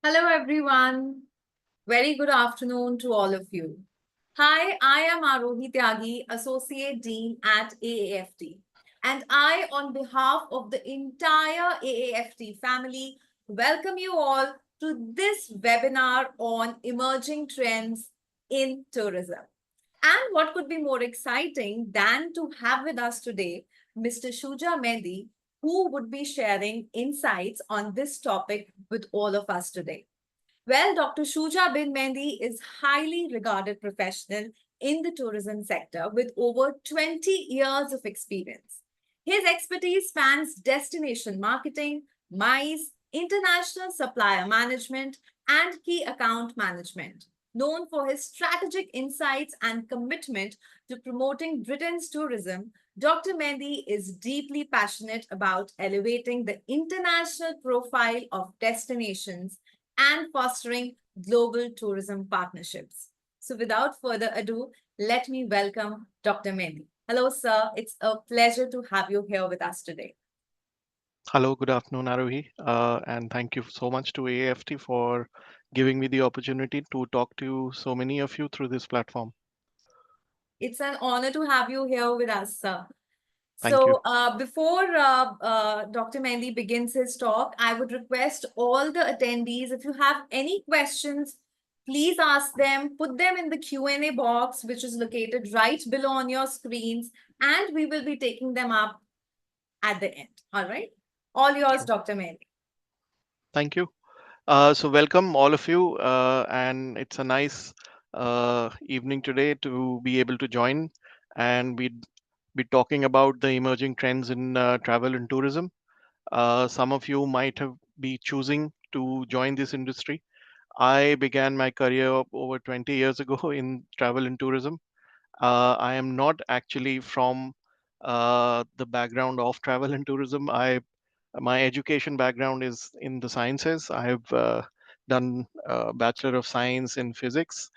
Hello, everyone. Very good afternoon to all of you. Hi, I am Arohi Tyagi, Associate Dean at AAFT. And I, on behalf of the entire AAFT family, welcome you all to this webinar on emerging trends in tourism. And what could be more exciting than to have with us today Mr. Shuja Mehdi, who would be sharing insights on this topic with all of us today. Well, Dr. Shuja Bin Mehdi is highly regarded professional in the tourism sector with over 20 years of experience. His expertise spans destination marketing, MICE, international supplier management, and key account management. Known for his strategic insights and commitment to promoting Britain's tourism, Dr. Mehdi is deeply passionate about elevating the international profile of destinations and fostering global tourism partnerships. So, without further ado, let me welcome Dr. Mehdi. Hello, sir. It's a pleasure to have you here with us today. Hello, good afternoon, Arohi, and thank you so much to AAFT for giving me the opportunity to talk to so many of you through this platform. It's an honor to have you here with us, sir. Thank you. So, before Dr. Mehdi begins his talk, I would request all the attendees, if you have any questions, please ask them, put them in the Q&A box, which is located right below on your screens, and we will be taking them up at the end. All right. All yours, Sure. Dr. Mehdi. Thank you. So, welcome all of you, and it's a nice evening today to be able to join, and we'd be talking about the emerging trends in travel and tourism. Some of you might have be choosing to join this industry. I began my career over 20 years ago in travel and tourism. I am not actually from the background of travel and tourism. My education background is in the sciences. I have done a Bachelor of Science in physics.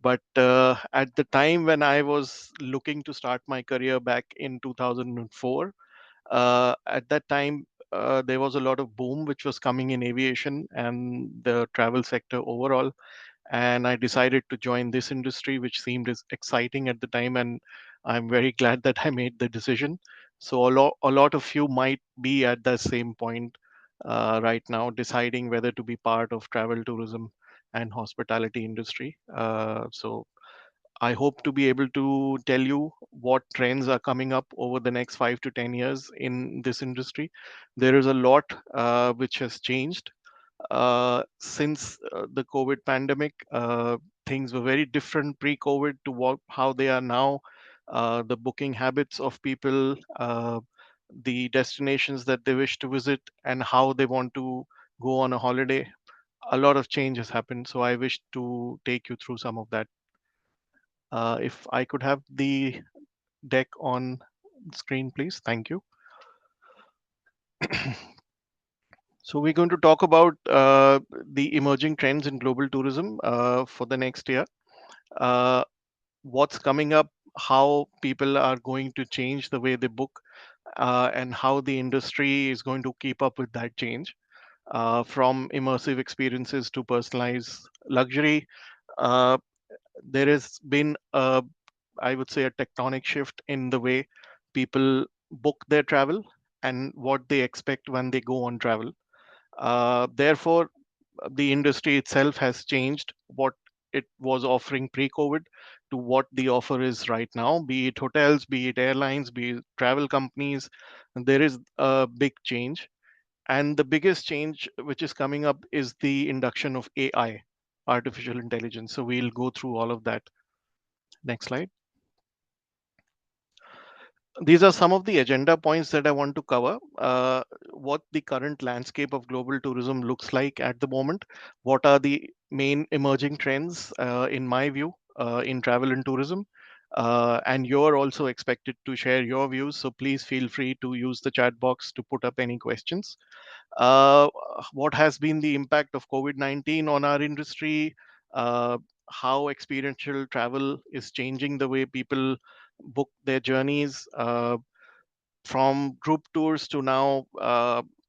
But at the time when I was looking to start my career back in 2004, at that time there was a lot of boom which was coming in aviation and the travel sector overall, and I decided to join this industry, which seemed as exciting at the time. And I'm very glad that I made the decision. So a lot of you might be at the same point right now, deciding whether to be part of travel, tourism, and hospitality industry. So I hope to be able to tell you what trends are coming up over the next 5 to 10 years in this industry. There is a lot which has changed since the COVID pandemic. Things were very different pre-COVID to how they are now. The booking habits of people, the destinations that they wish to visit, and how they want to go on a holiday. A lot of change has happened. So I wish to take you through some of that. If I could have the deck on screen, please. Thank you. So we're going to talk about the emerging trends in global tourism for the next year. Uh, what's coming up, how people are going to change the way they book, and how the industry is going to keep up with that change. From immersive experiences to personalized luxury, uh, there has been I would say, a tectonic shift in the way people book their travel and what they expect when they go on travel. Therefore, the industry itself has changed what it was offering pre-COVID to what the offer is right now, be it hotels, be it airlines, be it travel companies. There is a big change. And the biggest change which is coming up is the induction of AI, artificial intelligence. So we'll go through all of that. Next slide. These are some of the agenda points that I want to cover. What the current landscape of global tourism looks like at the moment. What are the main emerging trends, in my view, in travel and tourism? And you're also expected to share your views. So please feel free to use the chat box to put up any questions. Uh, what has been the impact of COVID-19 on our industry? Uh, how experiential travel is changing the way people book their journeys, from group tours to now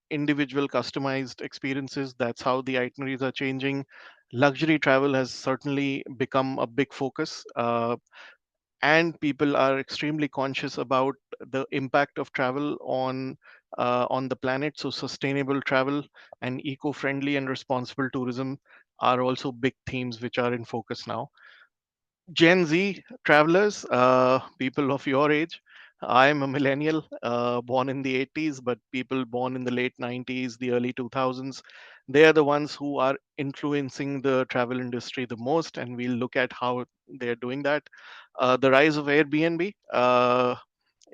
individual customized experiences. That's how the itineraries are changing. Luxury travel has certainly become a big focus. And people are extremely conscious about the impact of travel on the planet. So sustainable travel and eco-friendly and responsible tourism are also big themes which are in focus now. Gen Z travelers, people of your age. I am a millennial, born in the 80s, but people born in the late 90s, the early 2000s, they are the ones who are influencing the travel industry the most, and we'll look at how they're doing that. The rise of Airbnb,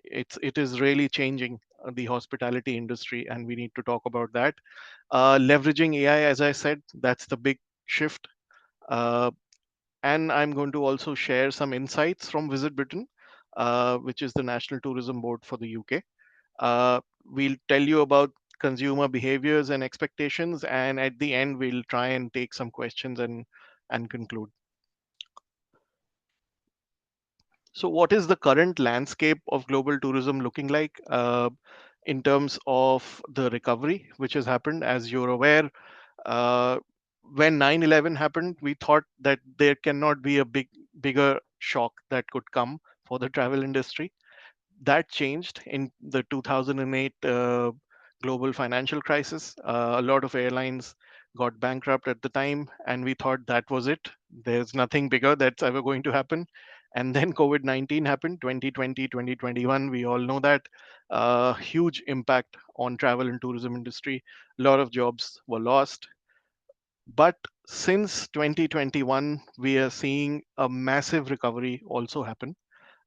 it is really changing the hospitality industry, and we need to talk about that. Leveraging AI, as I said, that's the big shift. Uh, and I'm going to also share some insights from Visit Britain, which is the National Tourism Board for the UK. We'll tell you about consumer behaviors and expectations, and at the end, we'll try and take some questions and conclude. So, what is the current landscape of global tourism looking like in terms of the recovery which has happened? As you're aware, uh, when 9/11 happened, we thought that there cannot be a bigger shock that could come for the travel industry. That changed in the 2008 global financial crisis. A lot of airlines got bankrupt at the time, and we thought that was it. There's nothing bigger that's ever going to happen. And then COVID-19 happened, 2020, 2021. We all know that. Huge impact on travel and tourism industry. A lot of jobs were lost. But since 2021, we are seeing a massive recovery also happen,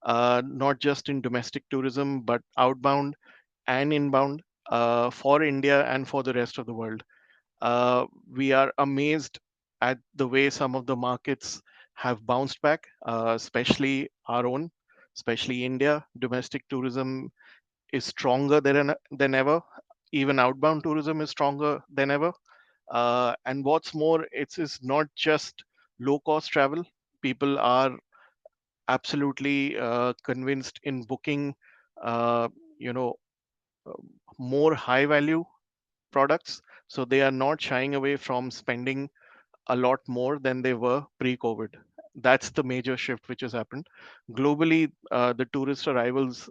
not just in domestic tourism, but outbound and inbound for India and for the rest of the world. We are amazed at the way some of the markets have bounced back, especially our own, especially India. Domestic tourism is stronger than ever. Even outbound tourism is stronger than ever. And what's more, it's not just low cost travel. People are absolutely convinced in booking, uh, you know, uh, more high value products. So they are not shying away from spending a lot more than they were pre-COVID. That's the major shift which has happened. Globally, the tourist arrivals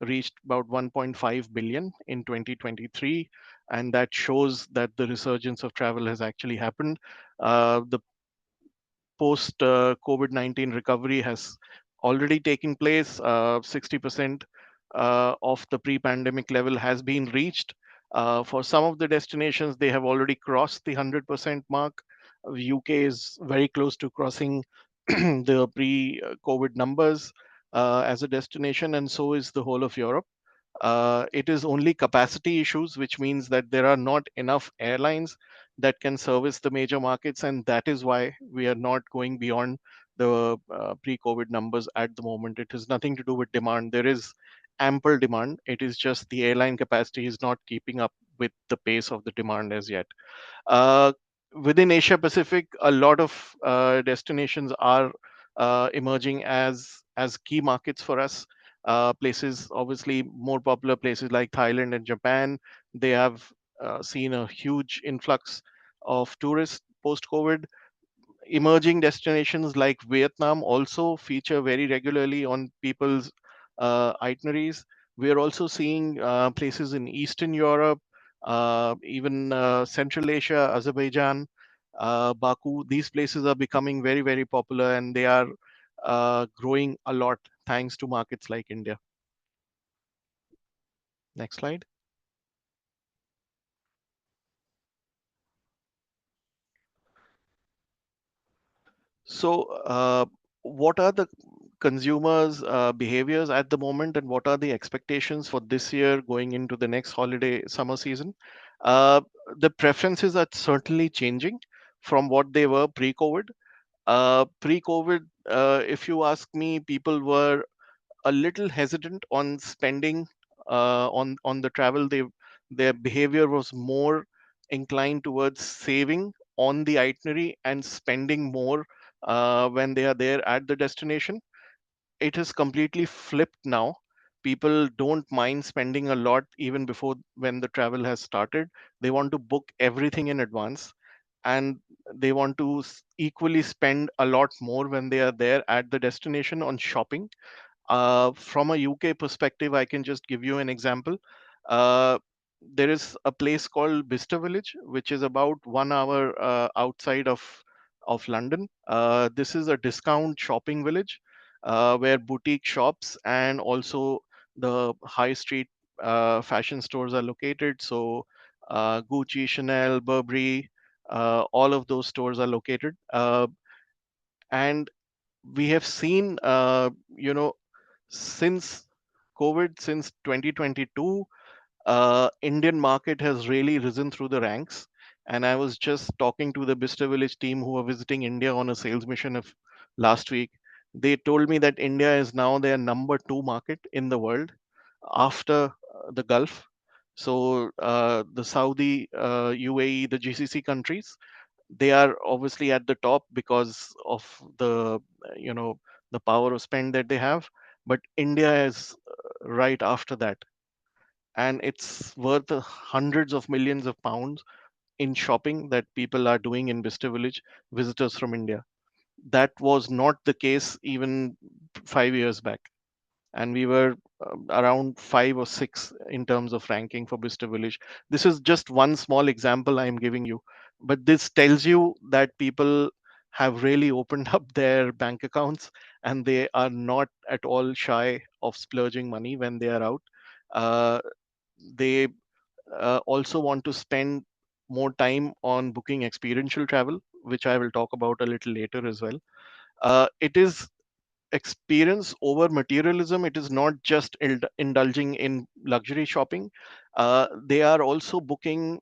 reached about 1.5 billion in 2023, and that shows that the resurgence of travel has actually happened. The post COVID 19 recovery has already taken place. 60% of the pre pandemic level has been reached. For some of the destinations, they have already crossed the 100% mark. UK is very close to crossing the pre COVID numbers as a destination, and so is the whole of Europe. It is only capacity issues, which means that there are not enough airlines that can service the major markets, and that is why we are not going beyond the pre-COVID numbers at the moment. It has nothing to do with demand. There is ample demand. It is just the airline capacity is not keeping up with the pace of the demand as yet. Uh, Within Asia Pacific, a lot of destinations are emerging as key markets for us. Places, obviously, more popular places like Thailand and Japan, they have seen a huge influx of tourists post COVID. Emerging destinations like Vietnam also feature very regularly on people's itineraries. We are also seeing places in Eastern Europe, even Central Asia, Azerbaijan, Baku. These places are becoming very, very popular, and they are growing a lot thanks to markets like India. Next slide. So, what are the consumers' behaviors at the moment, and what are the expectations for this year going into the next holiday summer season? Uh, the preferences are certainly changing from what they were pre-COVID. Pre-COVID, if you ask me, people were a little hesitant on spending on the travel. Their behavior was more inclined towards saving on the itinerary and spending more when they are there at the destination. It has completely flipped now. People don't mind spending a lot even before when the travel has started. They want to book everything in advance, and they want to equally spend a lot more when they are there at the destination on shopping. From a UK perspective, I can just give you an example. Uh, there is a place called Bicester Village, which is about 1 hour outside of London. This is a discount shopping village where boutique shops and also the high street fashion stores are located. So Gucci, Chanel, Burberry, all of those stores are located. And we have seen, since COVID, since 2022, Indian market has really risen through the ranks. And I was just talking to the Bicester Village team who were visiting India on a sales mission of last week. They told me that India is now their number two market in the world after the Gulf. So the Saudi, UAE, the GCC countries, they are obviously at the top because of the the power of spend that they have. But India is right after that, and it's worth hundreds of millions of pounds in shopping that people are doing in Bicester Village, visitors from India. That was not the case even 5 years back, and we were around 5 or 6 in terms of ranking for Bicester Village. This is just one small example I'm giving you, but this tells you that people have really opened up their bank accounts, and they are not at all shy of splurging money when they are out. They also want to spend more time on booking experiential travel, which I will talk about a little later as well. It is experience over materialism. It is not just indulging in luxury shopping. They are also booking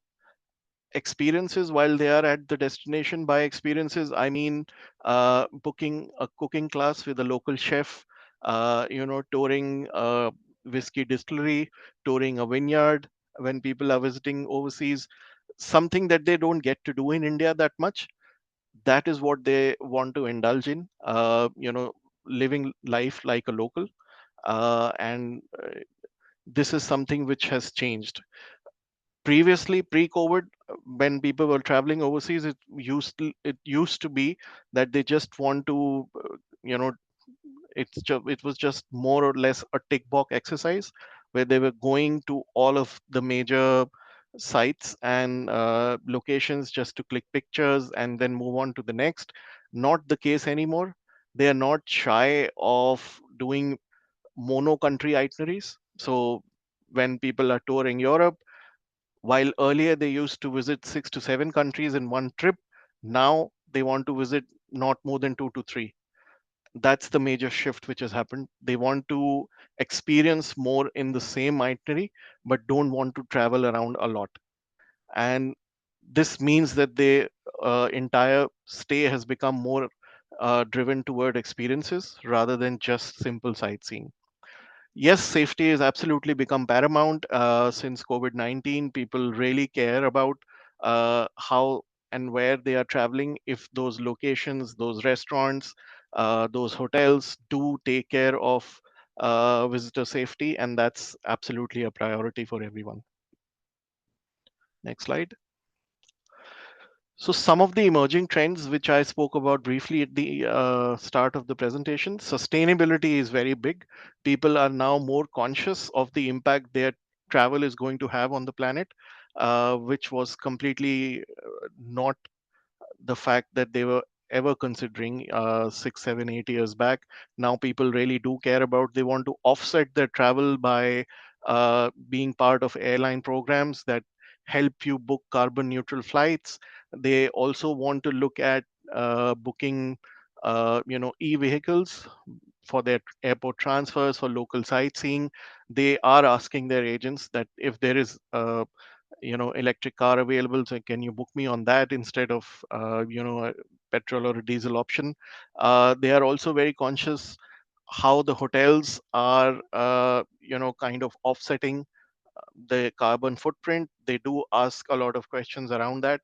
experiences while they are at the destination. By experiences, I mean booking a cooking class with a local chef, touring a whiskey distillery, touring a vineyard when people are visiting overseas, something that they don't get to do in India that much. That is what they want to indulge in, living life like a local. And this is something which has changed. Previously, pre-COVID, when people were traveling overseas, it used to be that they just want to, you know, it was just more or less a tick box exercise where they were going to all of the major sites and locations just to click pictures and then move on to the next. Not the case anymore. They are not shy of doing mono country itineraries. So when people are touring Europe, while earlier they used to visit 6 to 7 countries in one trip, now they want to visit not more than 2 to 3. That's the major shift which has happened. They want to experience more in the same itinerary, but don't want to travel around a lot. And this means that the entire stay has become more driven toward experiences rather than just simple sightseeing. Yes, safety has absolutely become paramount since COVID-19. People really care about how and where they are traveling. If those locations, those restaurants, those hotels do take care of visitor safety, and that's absolutely a priority for everyone. Next slide. So some of the emerging trends, which I spoke about briefly at the start of the presentation, sustainability is very big. People are now more conscious of the impact their travel is going to have on the planet, which was completely not the fact that they were ever considering 6, 7, 8 years back. Now people really do care about. They want to offset their travel by being part of airline programs that help you book carbon neutral flights. They also want to look at booking, e-vehicles for their airport transfers for local sightseeing. They are asking their agents that if there is electric car available, so can you book me on that instead of a petrol or a diesel option. They are also very conscious how the hotels are kind of offsetting the carbon footprint. They do ask a lot of questions around that,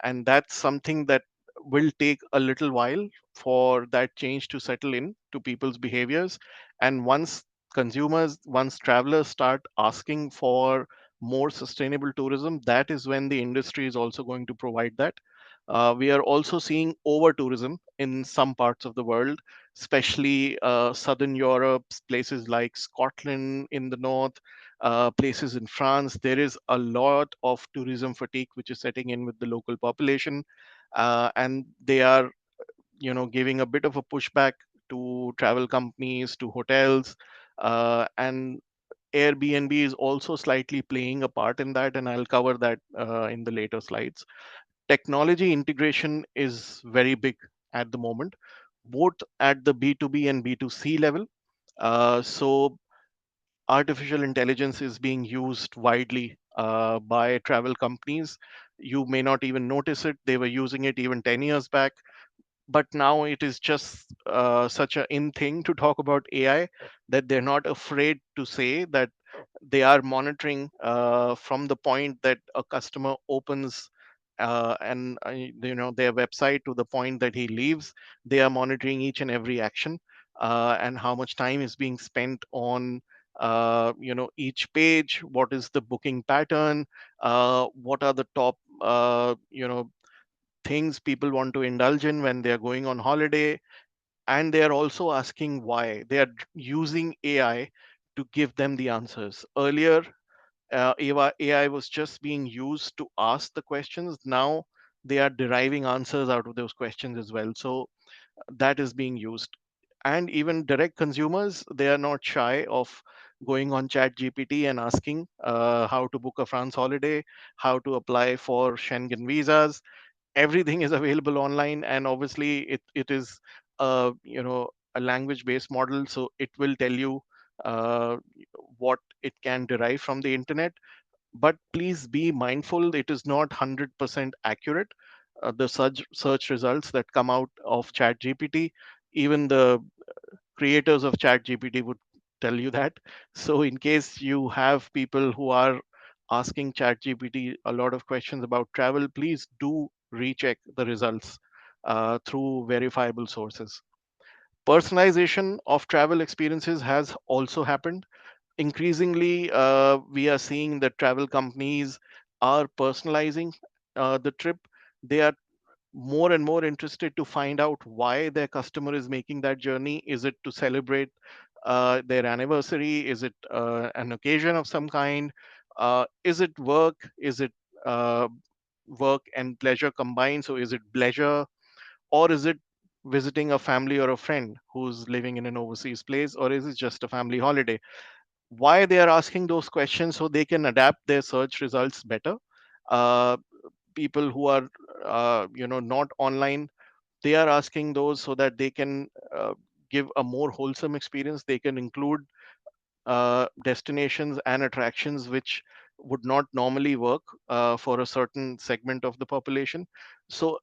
and that's something that will take a little while for that change to settle in to people's behaviors. And once consumers, once travelers start asking for more sustainable tourism, that is when the industry is also going to provide that. We are also seeing over tourism in some parts of the world, especially southern Europe, places like Scotland in the north, places in France. There is a lot of tourism fatigue which is setting in with the local population, and they are, giving a bit of a pushback to travel companies, to hotels, and Airbnb is also slightly playing a part in that, and I'll cover that in the later slides. Technology integration is very big at the moment, both at the B2B and B2C level. So artificial intelligence is being used widely by travel companies. You may not even notice it. They were using it even 10 years back, but now it is just such a in thing to talk about AI that they're not afraid to say that they are monitoring from the point that a customer opens and their website to the point that he leaves. They are monitoring each and every action, and how much time is being spent on each page. What is the booking pattern? What are the top things people want to indulge in when they are going on holiday? And they are also asking why. They are using AI to give them the answers. Earlier, AI was just being used to ask the questions. Now they are deriving answers out of those questions as well. So that is being used. And even direct consumers, they are not shy of going on chat gpt and asking how to book a France holiday, how to apply for Schengen visas. Everything is available online, and obviously it is a language based model, so it will tell you uh, what it can derive from the internet. But please be mindful, it is not 100% accurate. The search results that come out of chat gpt, even the creators of chat gpt would tell you that. So in case you have people who are asking chat gpt a lot of questions about travel, please do recheck the results through verifiable sources. Personalization of travel experiences has also happened. Increasingly, we are seeing that travel companies are personalizing the trip. They are more and more interested to find out why their customer is making that journey. Is it to celebrate their anniversary? Is it an occasion of some kind? Is it work? Is it uh, work and pleasure combined? So is it pleasure, or is it visiting a family or a friend who's living in an overseas place, or is it just a family holiday? Why they are asking those questions? So they can adapt their search results better. uh, People who are not online, they are asking those so that they can give a more wholesome experience. They can include destinations and attractions which would not normally work for a certain segment of the population. So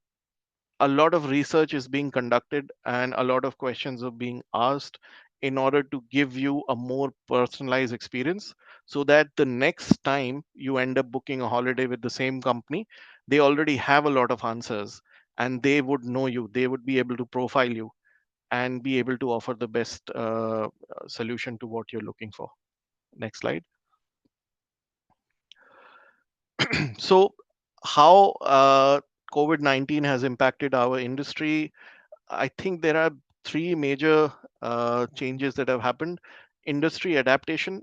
a lot of research is being conducted and a lot of questions are being asked in order to give you a more personalized experience, so that the next time you end up booking a holiday with the same company, they already have a lot of answers, and they would know you, they would be able to profile you and be able to offer the best solution to what you're looking for. Next slide. So how COVID-19 has impacted our industry? I think there are three major changes that have happened. Industry adaptation.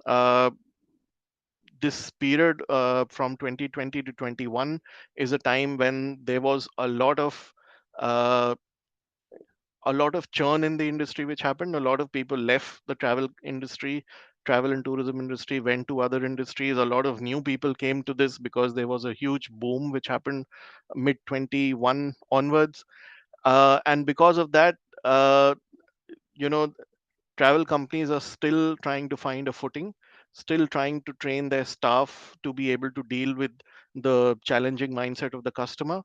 This period from 2020 to 21 is a time when there was uh, a lot of churn in the industry which happened. A lot of people left the travel industry, travel and tourism industry, went to other industries. A lot of new people came to this because there was a huge boom which happened mid 21 onwards. And because of that, uh, you know travel companies are still trying to find a footing, still trying to train their staff to be able to deal with the challenging mindset of the customer.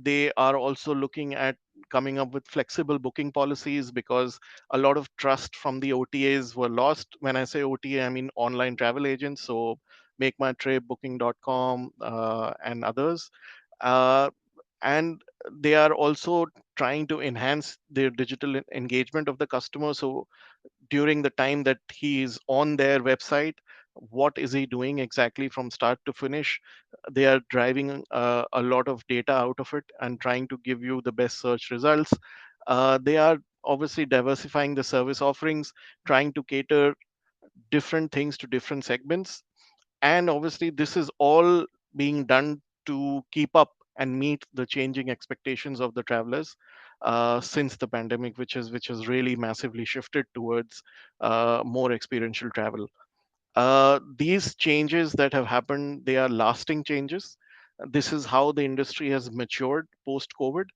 They are also looking at coming up with flexible booking policies, because a lot of trust from the OTAs were lost. When I say OTA, I mean online travel agents. So Make My Trip, Booking.com, and others. Uh, and they are also trying to enhance their digital engagement of the customer. So during the time that he is on their website, what is he doing exactly from start to finish? They are driving a lot of data out of it and trying to give you the best search results. They are obviously diversifying the service offerings, trying to cater different things to different segments. And obviously this is all being done to keep up and meet the changing expectations of the travelers since the pandemic, which has really massively shifted towards more experiential travel. These changes that have happened, they are lasting changes. This is how the industry has matured post COVID,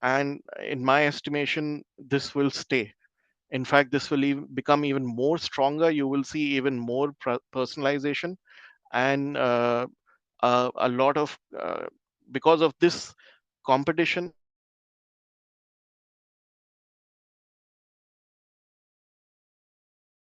and in my estimation this will stay. In fact, this will even become even more stronger. You will see even more personalization, and a lot of because of this competition and because of this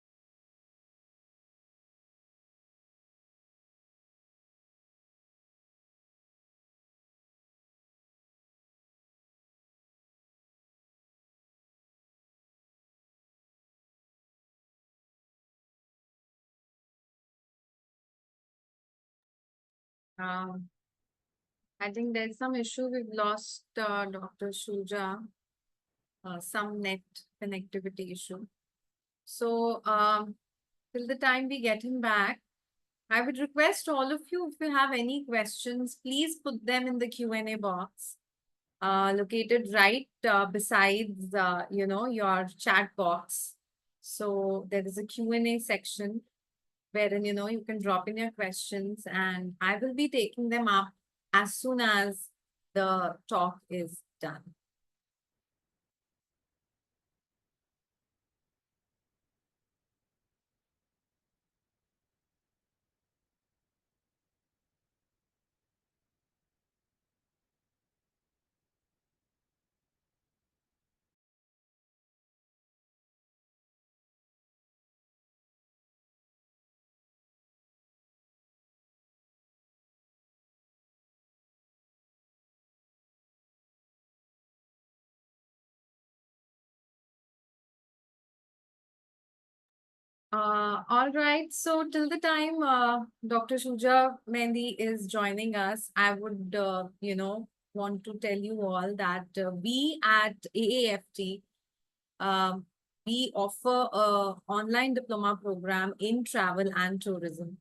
Um, I think there's some issue. We've lost Dr. Shuja, some net connectivity issue. So, till the time we get him back, I would request all of you, if you have any questions, please put them in the Q&A box, located right besides, your chat box. So there is a Q&A section wherein, you can drop in your questions and I will be taking them up as soon as the talk is done. All right. So till the time Dr. Shuja Mehdi is joining us, I would, want to tell you all that we at AAFT, um, we offer a online diploma program in travel and tourism.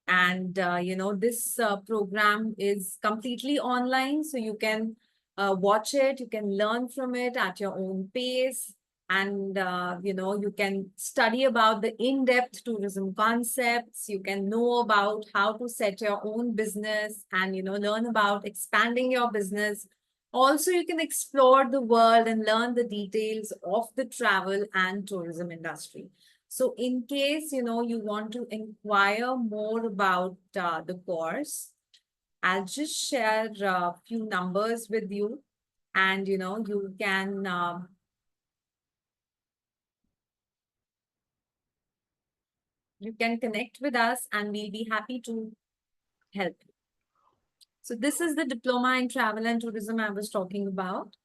And, this program is completely online, so you can watch it, you can learn from it at your own pace. And, you can study about the in-depth tourism concepts. You can know about how to set your own business and, learn about expanding your business. Also, you can explore the world and learn the details of the travel and tourism industry. So in case, you want to inquire more about the course, I'll just share a few numbers with you and, you can connect with us and we'll be happy to help you. So this is the diploma in travel and tourism I was talking about.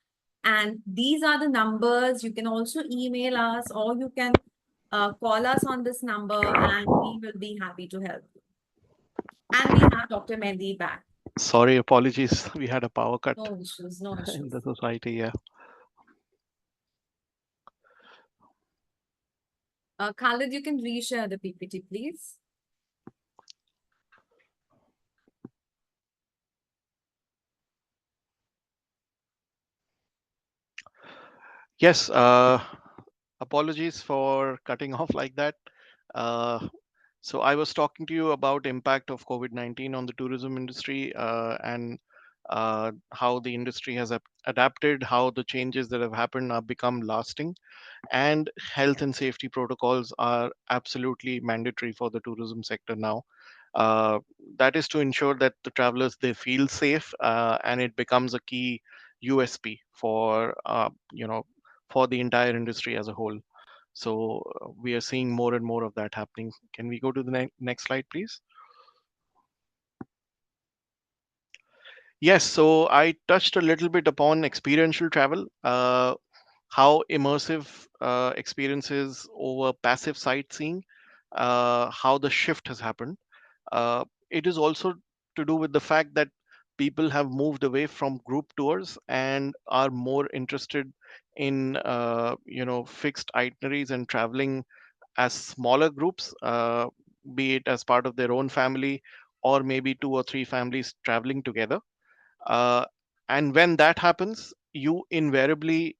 And these are the numbers. You can also email us or you can call us on this number and we will be happy to help you. And we have Dr. Mehdi back. Sorry, apologies. We had a power cut No issues, no in issues. the society. Yeah. Khalid, you can reshare the PPT, please. Yes. Apologies for cutting off like that. Uh, so I was talking to you about impact of COVID-19 on the tourism industry, and how the industry has adapted, how the changes that have happened have become lasting, and health and safety protocols are absolutely mandatory for the tourism sector now. Uh, that is to ensure that the travelers, they feel safe, and it becomes a key USP for for the entire industry as a whole. So we are seeing more and more of that happening. Can we go to the next slide, please? Yes, so I touched a little bit upon experiential travel, how immersive experiences over passive sightseeing, how the shift has happened. It is also to do with the fact that people have moved away from group tours and are more interested in fixed itineraries and traveling as smaller groups, be it as part of their own family or maybe two or three families traveling together. uh, and when that happens, you invariably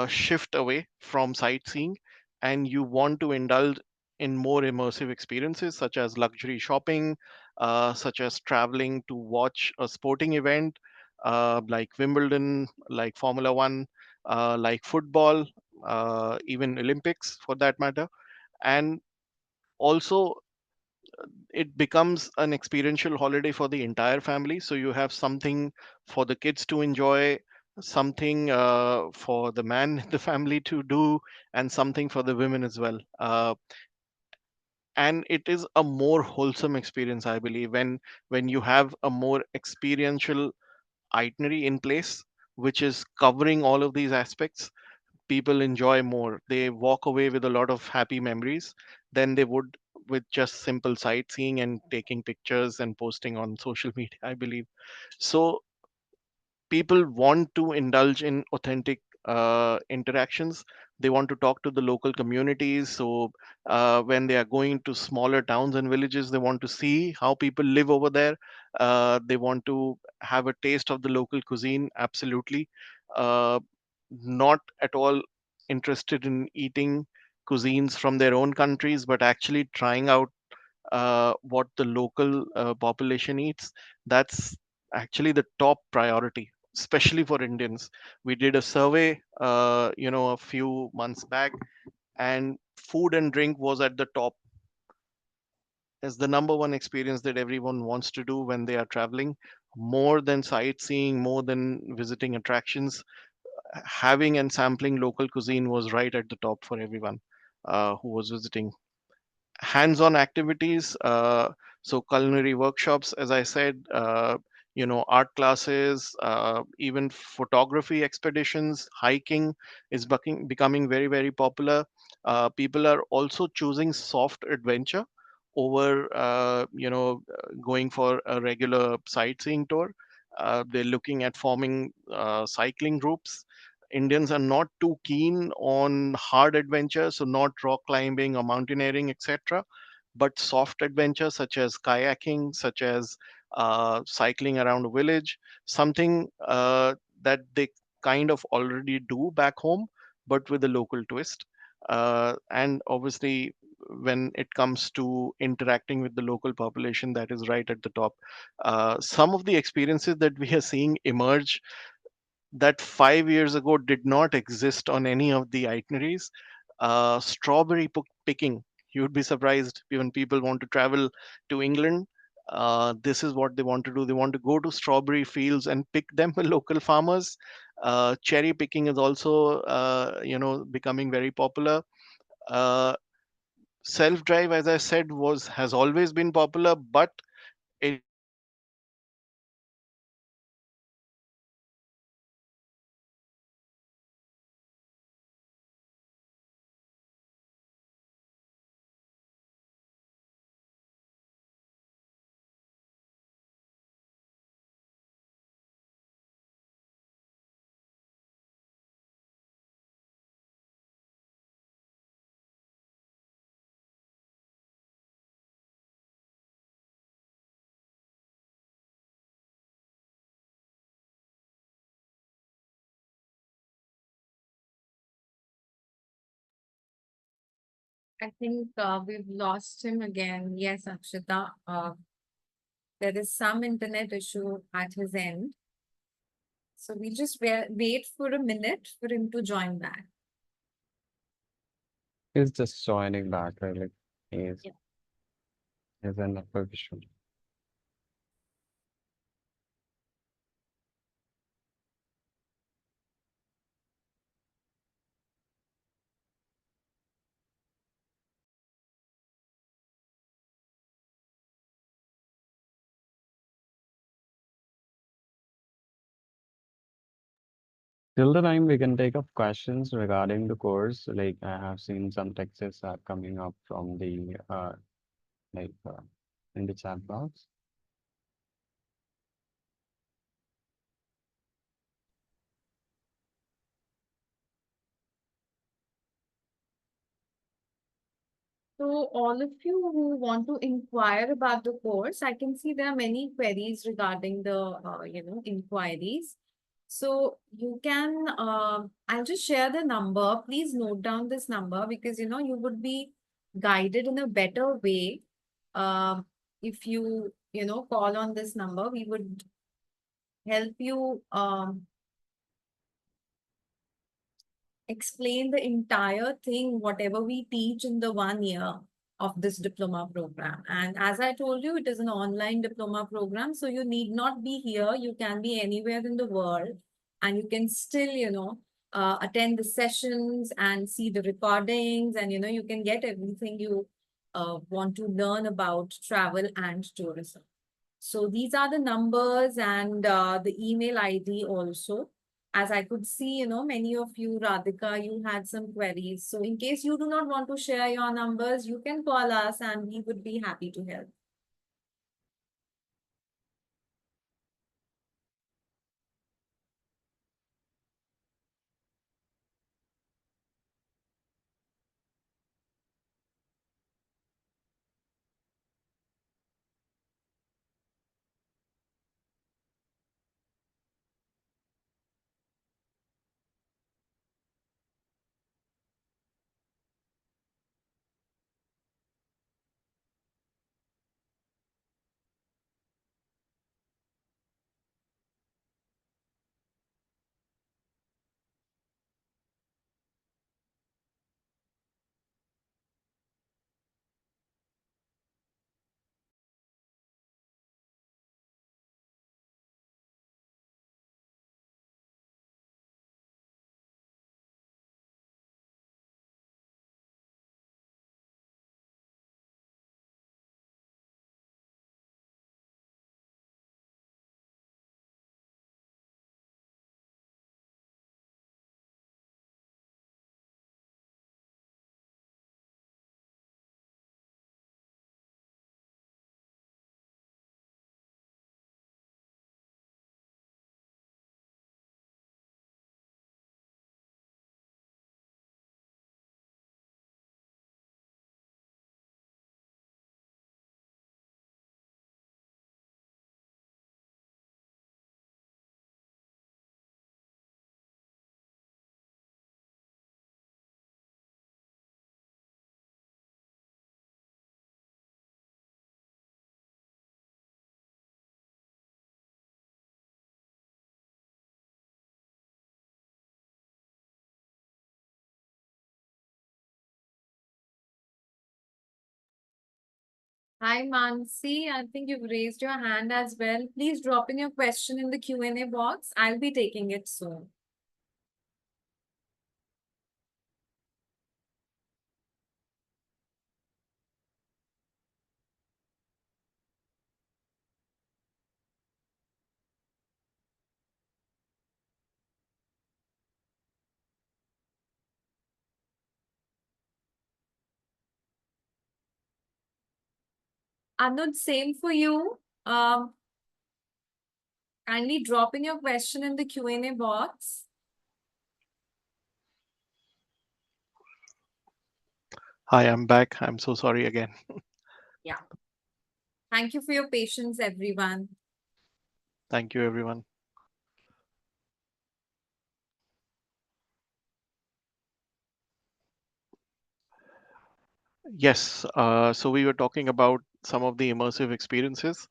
shift away from sightseeing and you want to indulge in more immersive experiences such as luxury shopping, such as traveling to watch a sporting event like Wimbledon, like Formula One, like football, even Olympics for that matter. And also, it becomes an experiential holiday for the entire family. So you have something for the kids to enjoy, something for the man in the family to do, and something for the women as well. And it is a more wholesome experience, I believe, when you have a more experiential itinerary in place, which is covering all of these aspects. People enjoy more. They walk away with a lot of happy memories than they would with just simple sightseeing and taking pictures and posting on social media, I believe. So people want to indulge in authentic interactions. They want to talk to the local communities. So when they are going to smaller towns and villages, they want to see how people live over there. They want to have a taste of the local cuisine, absolutely. uh, Not at all interested in eating cuisines from their own countries, but actually trying out what the local population eats. That's actually the top priority, especially for Indians. We did a survey, a few months back, and food and drink was at the top as the number one experience that everyone wants to do when they are traveling, more than sightseeing, more than visiting attractions. Having and sampling local cuisine was right at the top for everyone who was visiting. Hands-on activities, so culinary workshops, as I said, art classes, even photography expeditions, hiking is becoming very, very popular. People are also choosing soft adventure over going for a regular sightseeing tour. They're looking at forming cycling groups. Indians are not too keen on hard adventure, so not rock climbing or mountaineering, etc. But soft adventures such as kayaking, such as cycling around a village, something that they kind of already do back home, but with a local twist. And obviously, when it comes to interacting with the local population, that is right at the top. Some of the experiences that we are seeing emerge that 5 years ago did not exist on any of the itineraries. Strawberry picking. You would be surprised when people want to travel to England. This is what they want to do. They want to go to strawberry fields and pick them with local farmers. Cherry picking is also, becoming very popular. Uh, Self drive, as I said, was has always been popular, but it is becoming more popular as technology advances I think we've lost him again. Yes, Akshita. There is some internet issue at his end. So we just wait for a minute for him to join back. He's just joining back, really. He's, Yeah. he's in a position. Till the time we can take up questions regarding the course, like I have seen some texts are coming up from the like in the chat box. So all of you who want to inquire about the course, I can see there are many queries regarding the, inquiries. So you can, I'll just share the number. Please note down this number because, you would be guided in a better way. If you, call on this number, we would help you, explain the entire thing, whatever we teach in the 1 year of this diploma program. And as I told you, it is an online diploma program. So you need not be here. You can be anywhere in the world and you can still, attend the sessions and see the recordings and, you can get everything you want to learn about travel and tourism. So these are the numbers and the email ID also. As I could see, many of you, Radhika, you had some queries. So in case you do not want to share your numbers, you can call us and we would be happy to help. Hi, Mansi. I think you've raised your hand as well. Please drop in your question in the Q&A box. I'll be taking it soon. Anuj, same for you. Kindly drop in your question in the Q&A box. Hi, I'm back. I'm so sorry again. Yeah. Thank you for your patience, everyone. Thank you, everyone. Yes, so we were talking about some of the immersive experiences,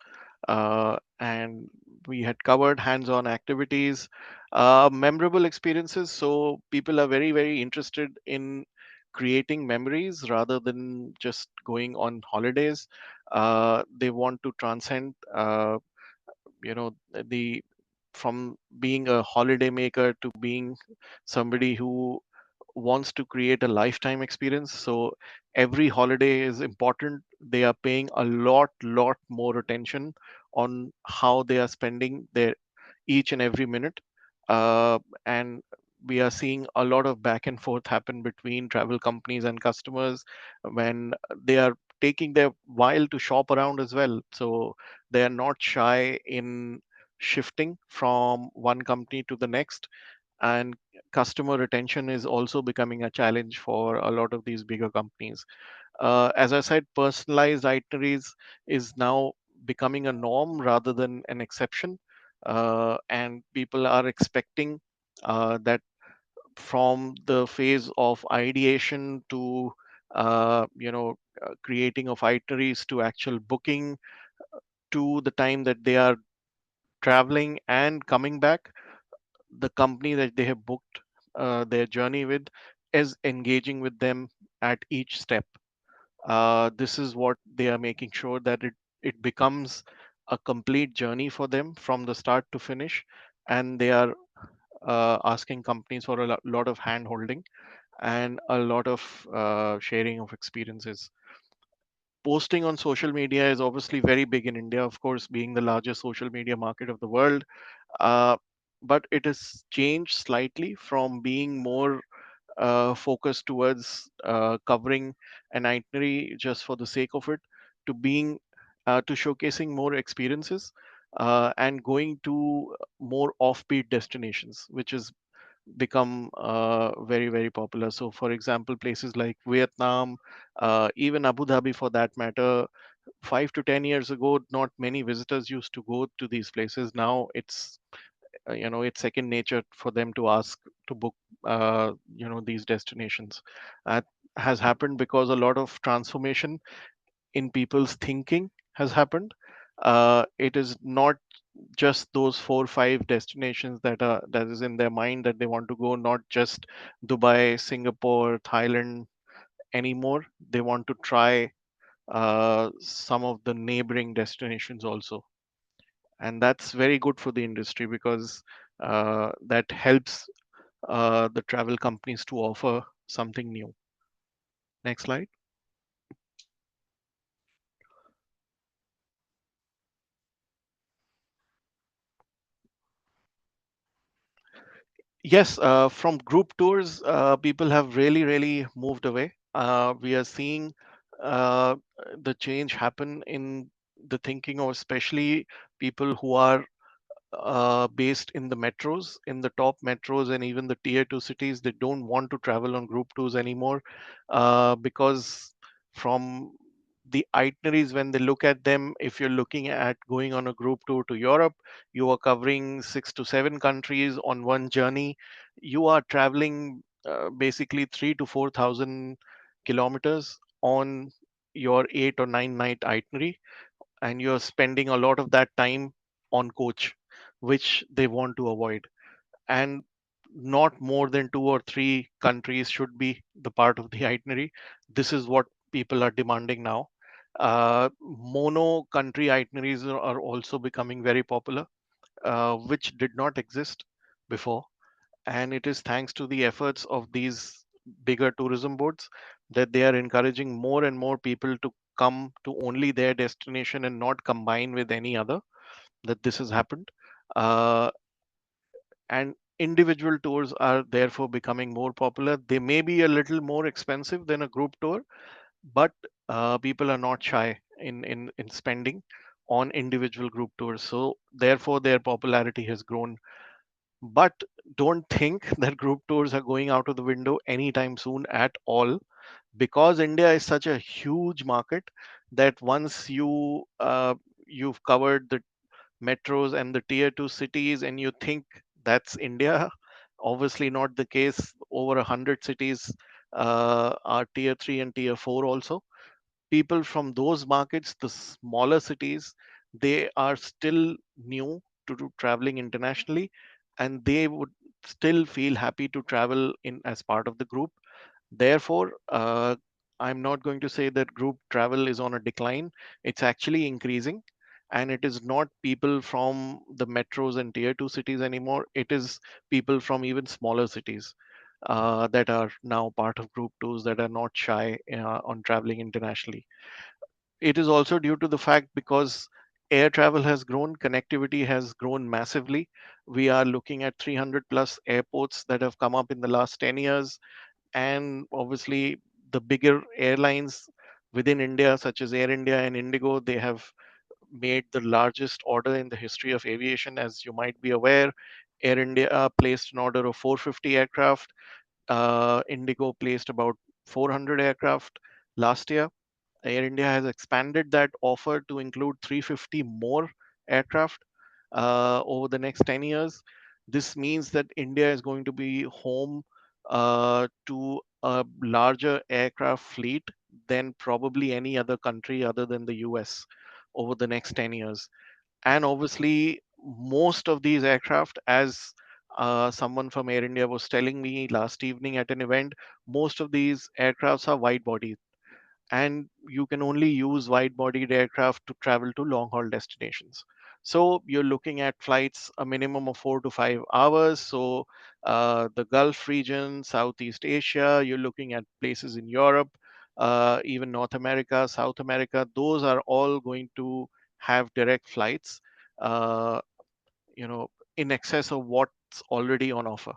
and we had covered hands-on activities, memorable experiences. So people are very, very interested in creating memories rather than just going on holidays. They want to transcend, the from being a holiday maker to being somebody who wants to create a lifetime experience. So every holiday is important. They are paying a lot more attention on how they are spending their each and every minute. uh, and we are seeing a lot of back and forth happen between travel companies and customers when they are taking their while to shop around as well. So they are not shy in shifting from one company to the next, and customer retention is also becoming a challenge for a lot of these bigger companies. As I said, personalized itineraries is now becoming a norm rather than an exception, and people are expecting that from the phase of ideation to creating of itineraries to actual booking to the time that they are traveling and coming back, the company that they have booked their journey with is engaging with them at each step. This is what they are making sure that it becomes a complete journey for them from the start to finish, and they are asking companies for a lot of hand holding and a lot of sharing of experiences. Posting on social media is obviously very big in India, of course, being the largest social media market of the world. uh, but it has changed slightly from being more focused towards covering an itinerary just for the sake of it to being to showcasing more experiences and going to more offbeat destinations, which has become very, very popular. So for example, places like Vietnam, even Abu Dhabi for that matter, 5 to 10 years ago, not many visitors used to go to these places. Now it's second nature for them to ask to book these destinations. That has happened because a lot of transformation in people's thinking has happened. It is not just those 4 or 5 destinations that is in their mind that they want to go, not just Dubai, Singapore, Thailand anymore. They want to try some of the neighboring destinations also, and that's very good for the industry because that helps the travel companies to offer something new. Next slide. Yes, from group tours, people have really, really moved away. We are seeing uh, the change happen in the thinking of especially people who are based in the metros, in the top metros, and even the tier two cities. They don't want to travel on group tours anymore because from the itineraries, when they look at them, if you're looking at going on a group tour to Europe, you are covering 6 to 7 countries on one journey. You are traveling basically 3 to 4 thousand kilometers on your 8 or 9 night itinerary, and you're spending a lot of that time on coach, which they want to avoid. And not more than 2 or 3 countries should be the part of the itinerary. This is what people are demanding now. Mono country itineraries are also becoming very popular, which did not exist before. And it is thanks to the efforts of these bigger tourism boards that they are encouraging more and more people to come to only their destination and not combine with any other, that this has happened. Uh, and individual tours are therefore becoming more popular. They may be a little more expensive than a group tour, but people are not shy in spending on individual group tours. So therefore, their popularity has grown. But don't think that group tours are going out of the window anytime soon at all, because India is such a huge market that once you've covered the metros and the tier two cities and you think that's India, obviously not the case. Over 100 cities are tier three and tier four also. People from those markets, the smaller cities, they are still new to traveling internationally, and they would still feel happy to travel in as part of the group. Therefore, I'm not going to say that group travel is on a decline. It's actually increasing. And it is not people from the metros and tier two cities anymore. It is people from even smaller cities that are now part of group tours, that are not shy on traveling internationally. It is also due to the fact because air travel has grown, connectivity has grown massively. We are looking at 300 plus airports that have come up in the last 10 years. And obviously, the bigger airlines within India, such as Air India and Indigo, they have made the largest order in the history of aviation. As you might be aware, Air India placed an order of 450 aircraft. Indigo placed about 400 aircraft last year. Air India has expanded that offer to include 350 more aircraft over the next 10 years. This means that India is going to be home to a larger aircraft fleet than probably any other country other than the US over the next 10 years. And obviously, most of these aircraft, as someone from Air India was telling me last evening at an event, most of these aircrafts are wide body, and you can only use wide bodied aircraft to travel to long haul destinations. So you're looking at flights a minimum of 4 to 5 hours. So the Gulf region, Southeast Asia, you're looking at places in Europe, even North America, South America, those are all going to have direct flights, uh, you know, in excess of what's already on offer.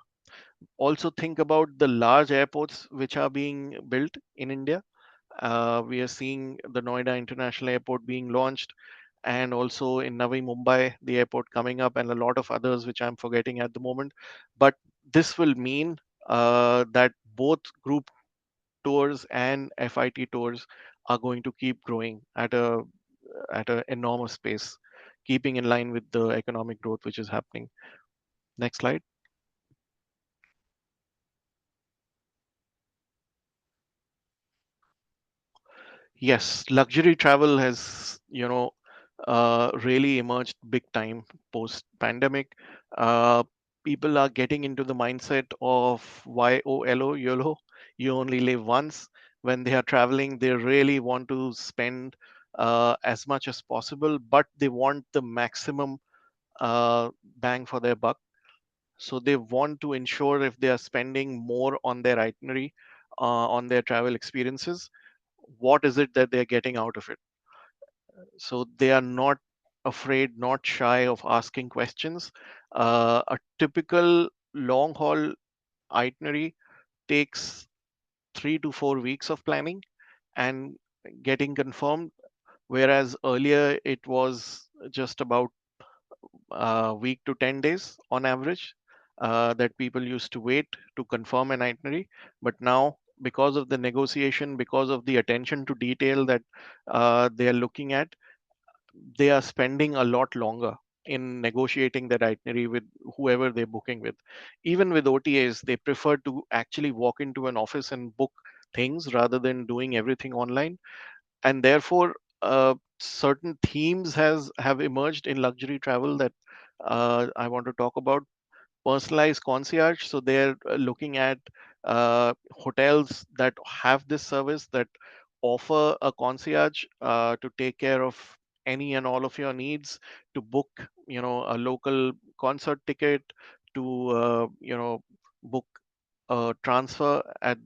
Also think about the large airports which are being built in India. We are seeing the Noida International Airport being launched, and also in Navi Mumbai, the airport coming up, and a lot of others which I'm forgetting at the moment. But this will mean that both group tours and FIT tours are going to keep growing at an enormous pace, keeping in line with the economic growth which is happening. Next slide. Yes, luxury travel has, really emerged big time post pandemic. Uh, People are getting into the mindset of YOLO, YOLO. You only live once. When they are traveling, they really want to spend as much as possible, but they want the maximum bang for their buck. So they want to ensure if they are spending more on their itinerary, on their travel experiences, what is it that they're getting out of it. So they are not afraid, not shy of asking questions. A typical long haul itinerary takes 3 to 4 weeks of planning and getting confirmed, whereas earlier it was just about a week to 10 days on average that people used to wait to confirm an itinerary. But now, because of the negotiation, because of the attention to detail that they are looking at, they are spending a lot longer in negotiating their itinerary with whoever they're booking with. Even with OTAs, they prefer to actually walk into an office and book things rather than doing everything online. And therefore, certain themes has have emerged in luxury travel that I want to talk about. Personalized concierge. So they're looking at hotels that have this service, that offer a concierge to take care of any and all of your needs, to book, a local concert ticket, to book a transfer at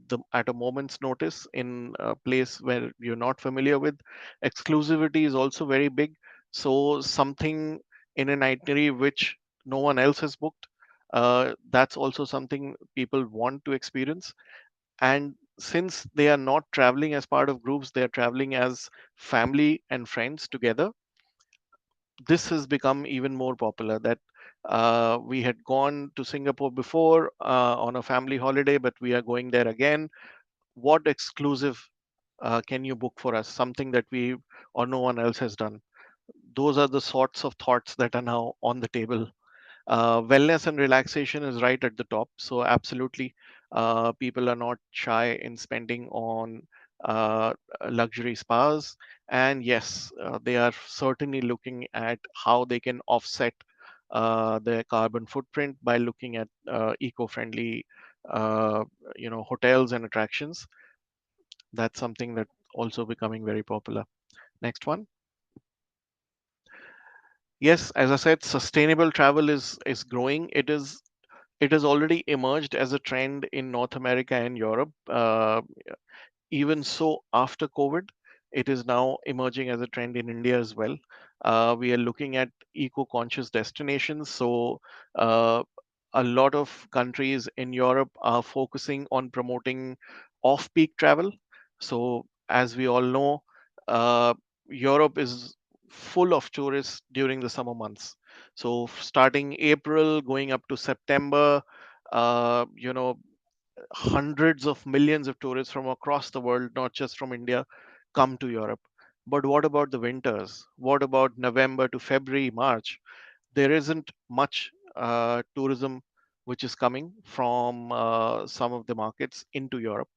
a moment's notice in a place where you're not familiar with. Exclusivity is also very big. So something in an itinerary which no one else has booked, that's also something people want to experience. And since they are not traveling as part of groups, they are traveling as family and friends together, this has become even more popular. That we had gone to Singapore before on a family holiday, but we are going there again. What exclusive can you book for us? Something that we or no one else has done. Those are the sorts of thoughts that are now on the table. Wellness and relaxation is right at the top. So absolutely, people are not shy in spending on uh, luxury spas. And yes, they are certainly looking at how they can offset their carbon footprint by looking at eco-friendly, uh, hotels and attractions. That's something that also becoming very popular. Next one. Yes, as I said, sustainable travel is growing. It has already emerged as a trend in North America and Europe. Even so, after COVID, it is now emerging as a trend in India as well. We are looking at eco-conscious destinations. So uh, a lot of countries in Europe are focusing on promoting off-peak travel. So as we all know, uh, Europe is full of tourists during the summer months. So starting April, going up to September, you know, hundreds of millions of tourists from across the world, not just from India, come to Europe. But what about the winters? What about November to February, March? There isn't much tourism which is coming from some of the markets into Europe,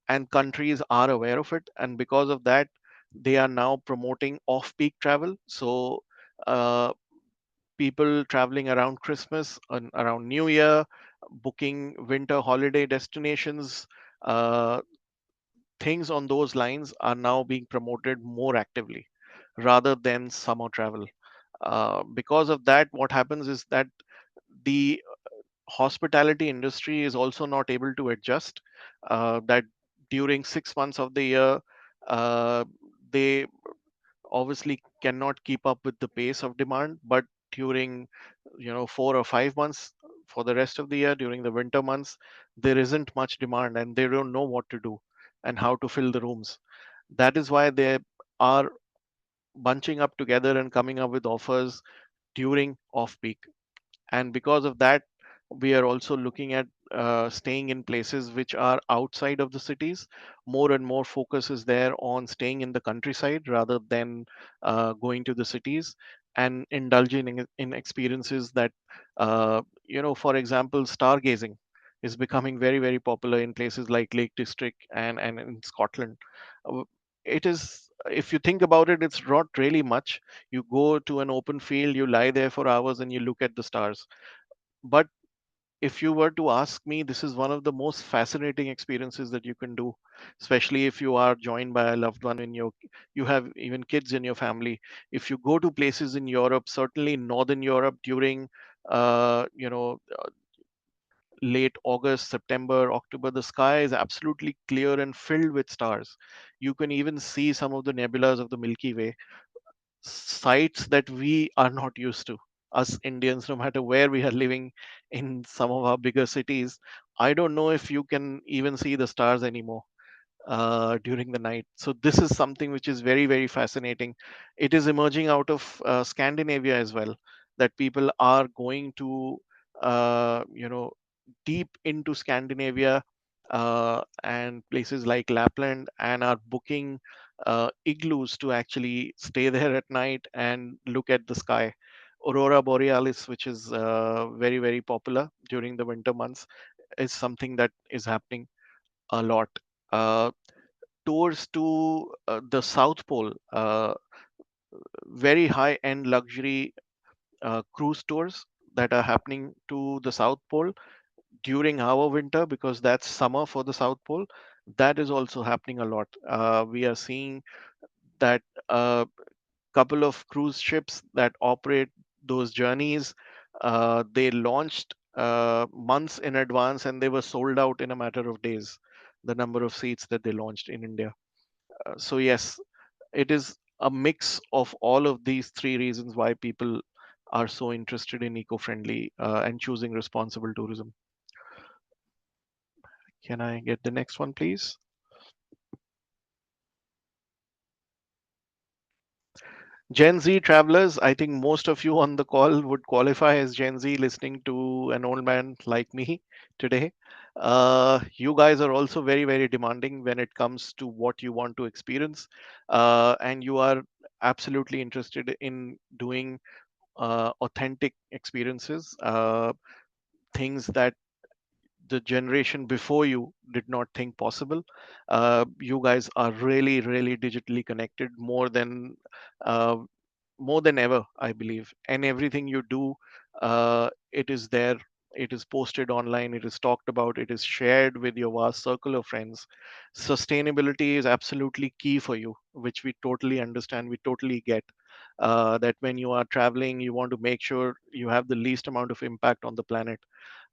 and countries are aware of it. And because of that, they are now promoting off peak travel. So, uh, people traveling around Christmas and around New Year, booking winter holiday destinations, uh, things on those lines are now being promoted more actively rather than summer travel. Because of that, what happens is that the hospitality industry is also not able to adjust. That during 6 months of the year, uh, they obviously cannot keep up with the pace of demand, but during 4 or 5 months for the rest of the year, during the winter months, there isn't much demand and they don't know what to do and how to fill the rooms. That is why they are bunching up together and coming up with offers during off peak. And because of that, we are also looking at staying in places which are outside of the cities. More and more focus is there on staying in the countryside rather than going to the cities and indulging in experiences that, for example, stargazing is becoming very, very popular in places like Lake District and in Scotland. Uh, It is, if you think about it, it's not really much. You go to an open field, you lie there for hours and you look at the stars. But if you were to ask me, this is one of the most fascinating experiences that you can do, especially if you are joined by a loved one in you have even kids in your family. If you go to places in Europe, certainly Northern Europe during uh, you know late August, September, October, the sky is absolutely clear and filled with stars. You can even see some of the nebulas of the Milky Way, sights that we are not used to. Us Indians, no matter where we are living in some of our bigger cities, I don't know if you can even see the stars anymore during the night. So this is something which is very, very fascinating. It is emerging out of Scandinavia as well, that people are going to, deep into Scandinavia and places like Lapland and are booking igloos to actually stay there at night and look at the sky. Aurora Borealis, which is very, very popular during the winter months, is something that is happening a lot. Uh, Tours to the South Pole, very high end luxury cruise tours that are happening to the South Pole during our winter, because that's summer for the South Pole. That is also happening a lot. We are seeing that a couple of cruise ships that operate those journeys, they launched months in advance and they were sold out in a matter of days, the number of seats that they launched in India. So, yes, it is a mix of all of these three reasons why people are so interested in eco-friendly and choosing responsible tourism. Can I get the next one, please? Gen Z travelers, I think most of you on the call would qualify as Gen Z listening to an old man like me today. You guys are also very, very demanding when it comes to what you want to experience. And you are absolutely interested in doing authentic experiences, things that the generation before you did not think possible. You guys are really, really digitally connected uh, more than ever, I believe. And everything you do, it is there. It is posted online. It is talked about. It is shared with your vast circle of friends. Sustainability is absolutely key for you, which we totally understand. We totally get that when you are traveling, you want to make sure you have the least amount of impact on the planet.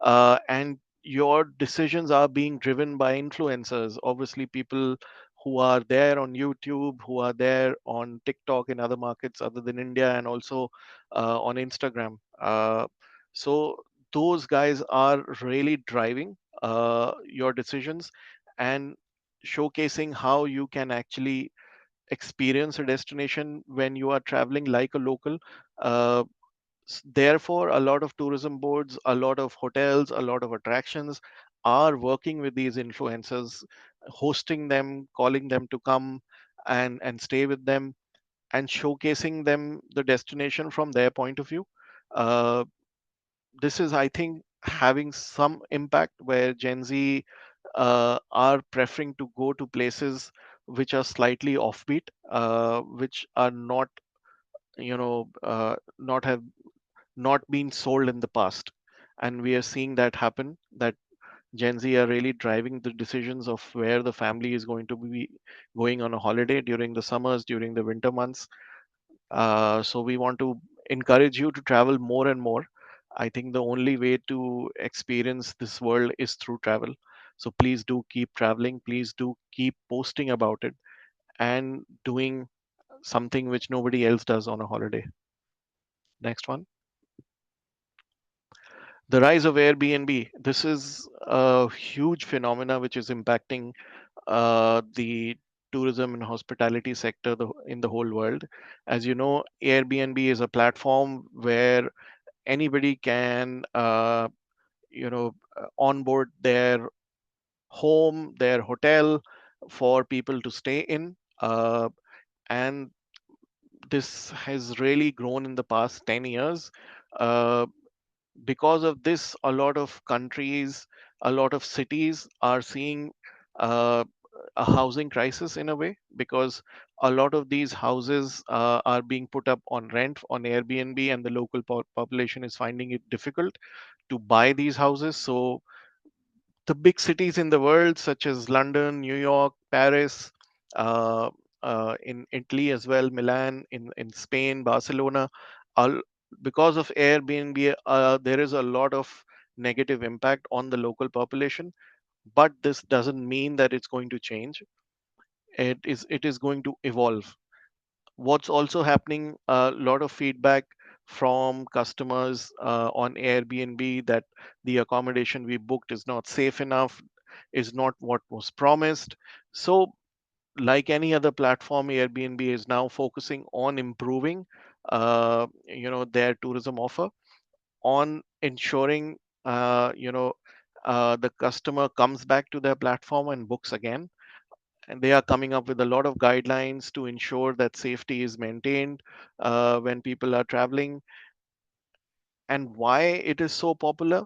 And your decisions are being driven by influencers, obviously, people who are there on YouTube, who are there on TikTok in other markets other than India, and also on Instagram. So those guys are really driving your decisions and showcasing how you can actually experience a destination when you are traveling like a local. Uh, Therefore, a lot of tourism boards, a lot of hotels, a lot of attractions are working with these influencers, hosting them, calling them to come and stay with them, and showcasing them the destination from their point of view. Uh, this is, I think, having some impact where Gen Z are preferring to go to places which are slightly offbeat, which are not, not have not been sold in the past. And we are seeing that happen, that Gen Z are really driving the decisions of where the family is going to be going on a holiday during the summers, during the winter months. So we want to encourage you to travel more and more. I think the only way to experience this world is through travel. So please do keep traveling. Please do keep posting about it and doing something which nobody else does on a holiday. Next one. The rise of Airbnb. This is a huge phenomena which is impacting the tourism and hospitality sector in the whole world. As you know, Airbnb is a platform where anybody can, onboard their home, their hotel for people to stay in. And this has really grown in the past 10 years. Uh, because of this, a lot of countries, a lot of cities are seeing uh, a housing crisis in a way, because a lot of these houses are being put up on rent on Airbnb, and the local population is finding it difficult to buy these houses. So the big cities in the world, such as London, New York, Paris, uh, in Italy as well, Milan, in Spain, Barcelona, all, because of Airbnb, there is a lot of negative impact on the local population. But this doesn't mean that it's going to change. It is going to evolve. What's also happening, a lot of feedback from customers on Airbnb, that the accommodation we booked is not safe enough, is not what was promised. So like any other platform, Airbnb is now focusing on improving their tourism offer, on ensuring the customer comes back to their platform and books again. And they are coming up with a lot of guidelines to ensure that safety is maintained when people are traveling. And why it is so popular?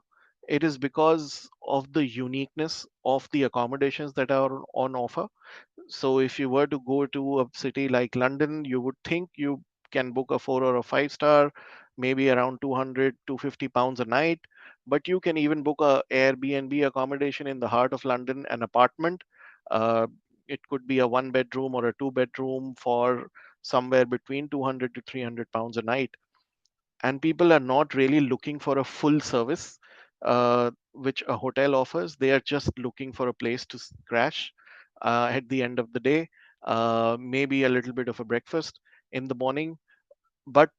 It is because of the uniqueness of the accommodations that are on offer. So if you were to go to a city like London, you would think you can book a 4 or a 5 star, maybe around 200, 250 pounds a night. But you can even book a Airbnb accommodation in the heart of London, an apartment. Uh, it could be a one bedroom or a two bedroom for somewhere between 200 to 300 pounds a night. And people are not really looking for a full service, which a hotel offers. They are just looking for a place to crash at the end of the day, maybe a little bit of a breakfast in the morning. But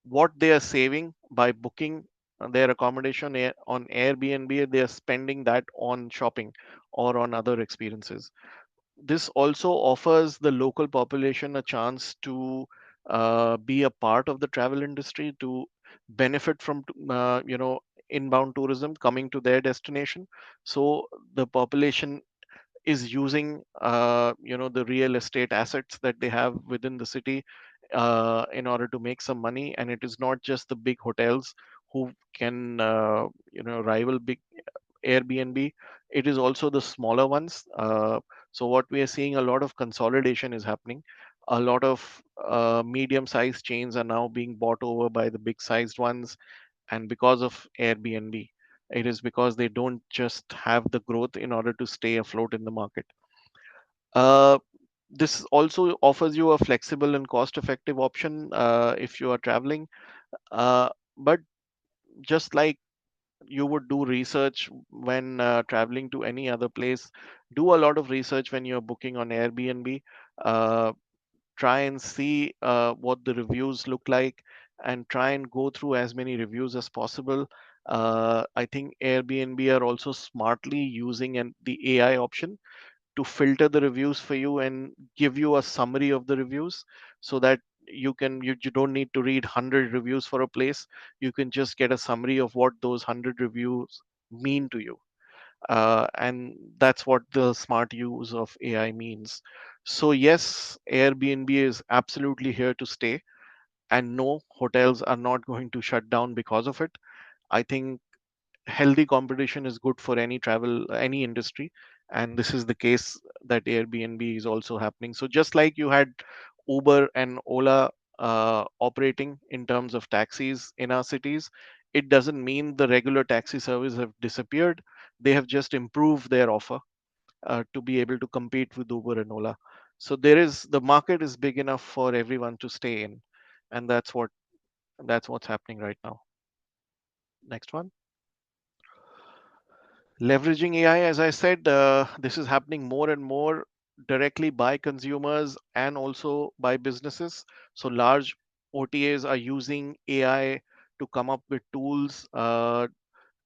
what they are saving by booking their accommodation on Airbnb, they are spending that on shopping or on other experiences. This also offers the local population a chance to be a part of the travel industry, to benefit from inbound tourism coming to their destination. So the population is using the real estate assets that they have within the city in order to make some money. And it is not just the big hotels who can rival big Airbnb. It is also the smaller ones. So what we are seeing, a lot of consolidation is happening. A lot of medium-sized chains are now being bought over by the big-sized ones, and because of Airbnb, it is because they don't just have the growth in order to stay afloat in the market. Uh, this also offers you a flexible and cost-effective option if you are traveling. But just like you would do research when traveling to any other place. Do a lot of research when you're booking on Airbnb. Uh, Try and see what the reviews look like, and try and go through as many reviews as possible. I think Airbnb are also smartly using the AI option to filter the reviews for you and give you a summary of the reviews, so that you don't need to read 100 reviews for a place. You can just get a summary of what those 100 reviews mean to you. And that's what the smart use of AI means. So yes, Airbnb is absolutely here to stay, and no, hotels are not going to shut down because of it. I think healthy competition is good for any travel, any industry, and this is the case that Airbnb is also happening. So just like you had Uber and Ola operating in terms of taxis in our cities, it doesn't mean the regular taxi service have disappeared. They have just improved their offer to be able to compete with Uber and Ola. So the market is big enough for everyone to stay in, and that's what's happening right now. Next one. Leveraging AI, as I said, this is happening more and more directly by consumers and also by businesses. So large OTAs are using AI to come up with tools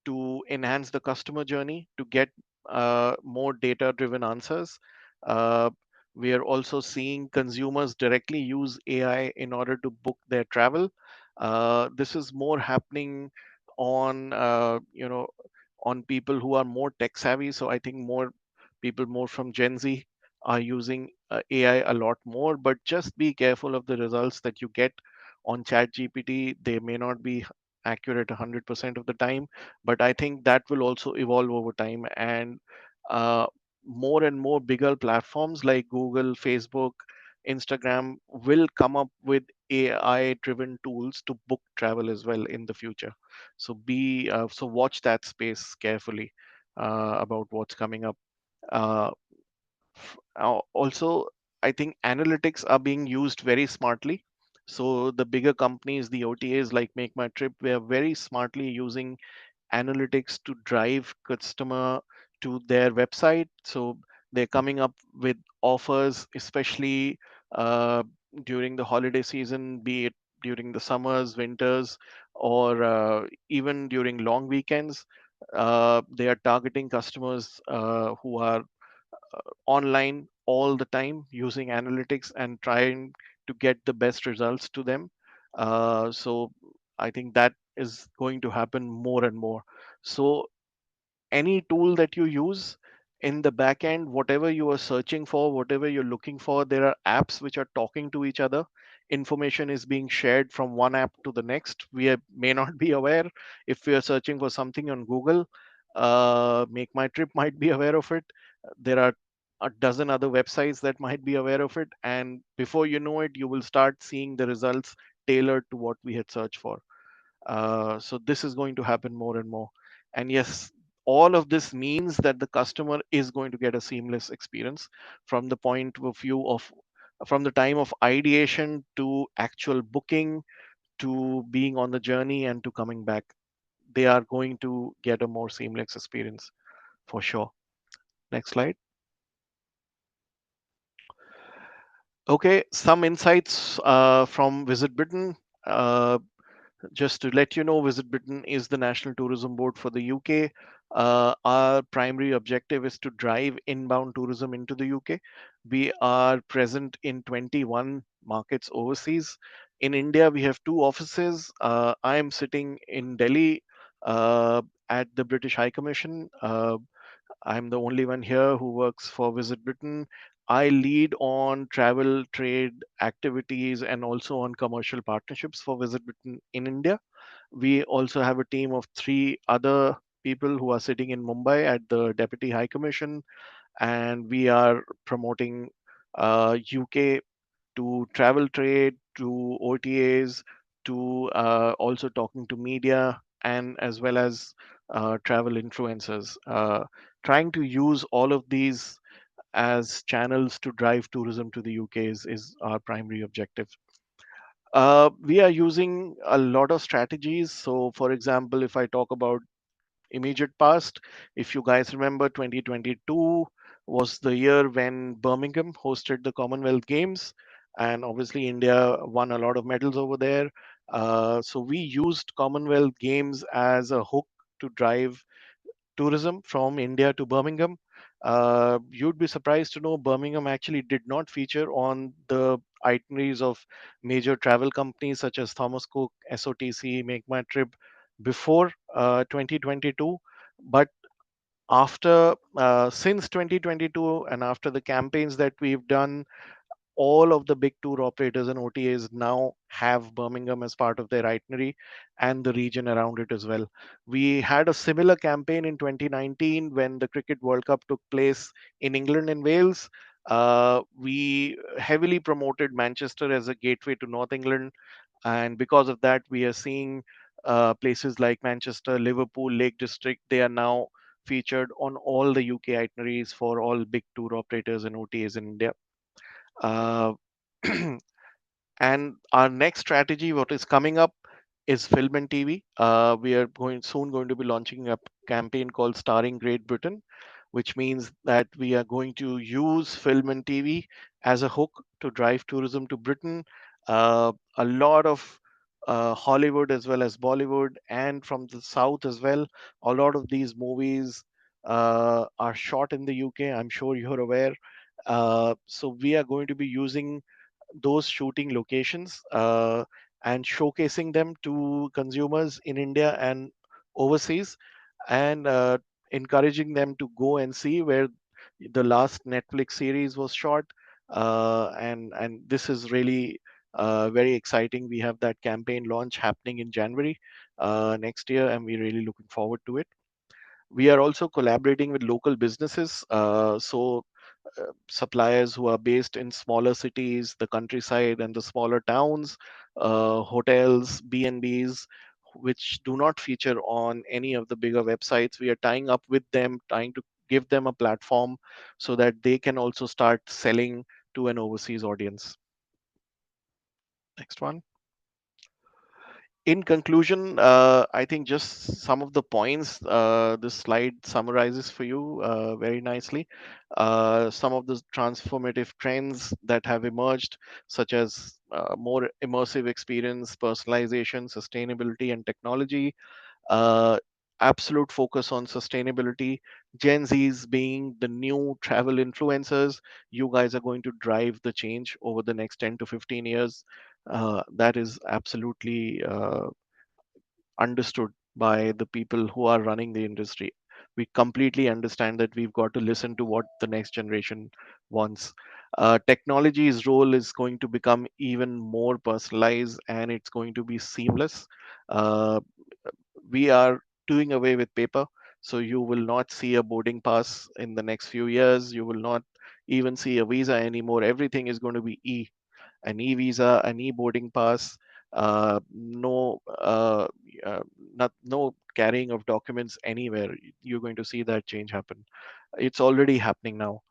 to enhance the customer journey, to get more data driven answers. Uh, we are also seeing consumers directly use AI in order to book their travel. This is more happening on on people who are more tech savvy. So I think more people more from Gen Z are using AI a lot more. But just be careful of the results that you get on Chat GPT. They may not be accurate 100% of the time, but I think that will also evolve over time. And uh, more and more bigger platforms like Google, Facebook, Instagram will come up with AI driven tools to book travel as well in the future. So watch that space carefully about what's coming up. uh, Also, I think analytics are being used very smartly. So the bigger companies, the OTAs like Make My Trip, we are very smartly using analytics to drive customer to their website. So they're coming up with offers, especially uh, during the holiday season, be it during the summers, winters, or even during long weekends. They are targeting customers who are online all the time using analytics and trying to get the best results to them. So I think that is going to happen more and more. So any tool that you use in the back end, whatever you are searching for, whatever you're looking for, there are apps which are talking to each other. Information is being shared from one app to the next. May not be aware. If we are searching for something on Google, Make My Trip might be aware of it. There are a dozen other websites that might be aware of it. And before you know it, you will start seeing the results tailored to what we had searched for. So this is going to happen more and more. And yes, all of this means that the customer is going to get a seamless experience from the point of view of from the time of ideation to actual booking to being on the journey and to coming back. They are going to get a more seamless experience for sure. Next slide. Okay, some insights from Visit Britain. Uh, Just to let you know, Visit Britain is the national tourism board for the UK. Our primary objective is to drive inbound tourism into the UK. We are present in 21 markets overseas. In India, we have two offices. I am sitting in Delhi uh, at the British High Commission. I'm the only one here who works for Visit Britain. I lead on travel, trade activities, and also on commercial partnerships for Visit Britain in India. We also have a team of three other people who are sitting in Mumbai at the Deputy High Commission, and we are promoting UK to travel trade, to OTAs, to also talking to media, and as well as travel influencers. Trying to use all of these as channels to drive tourism to the UK is our primary objective. We are using a lot of strategies. So, for example, if I talk about immediate past. If you guys remember, 2022 was the year when Birmingham hosted the Commonwealth Games, and obviously India won a lot of medals over there. So we used Commonwealth Games as a hook to drive tourism from India to Birmingham. You'd be surprised to know Birmingham actually did not feature on the itineraries of major travel companies such as Thomas Cook, SOTC, Make My Trip before 2022. But after since 2022 and after the campaigns that we've done, all of the big tour operators and OTAs now have Birmingham as part of their itinerary and the region around it as well. We had a similar campaign in 2019 when the Cricket World Cup took place in England and Wales. We heavily promoted Manchester as a gateway to North England, and because of that, we are seeing places like Manchester, Liverpool, Lake District. They are now featured on all the UK itineraries for all big tour operators and OTAs in India. Uh, and our next strategy, what is coming up, is film and TV. We are going to be launching a campaign called Starring Great Britain, which means that we are going to use film and TV as a hook to drive tourism to Britain. A lot of Hollywood as well as Bollywood and from the South as well. A lot of these movies are shot in the UK. I'm sure you're aware. So we are going to be using those shooting locations and showcasing them to consumers in India and overseas, and encouraging them to go and see where the last Netflix series was shot. And this is really very exciting. We have that campaign launch happening in January next year, and we're really looking forward to it. We are also collaborating with local businesses. Suppliers who are based in smaller cities, the countryside, and the smaller towns, hotels, B&Bs, which do not feature on any of the bigger websites. We are tying up with them, trying to give them a platform so that they can also start selling to an overseas audience. Next one. In conclusion, I think just some of the points this slide summarizes for you very nicely. Some of the transformative trends that have emerged, such as more immersive experience, personalization, sustainability, and technology. Uh, Absolute focus on sustainability. Gen Zs being the new travel influencers, you guys are going to drive the change over the next 10 to 15 years. That is absolutely understood by the people who are running the industry. We completely understand that we've got to listen to what the next generation wants. Technology's role is going to become even more personalized and it's going to be seamless. Uh, we are doing away with paper, so you will not see a boarding pass in the next few years. You will not even see a visa anymore. Everything is going to be an e-visa, an e-boarding pass, no, no carrying of documents anywhere. You're going to see that change happen. It's already happening now.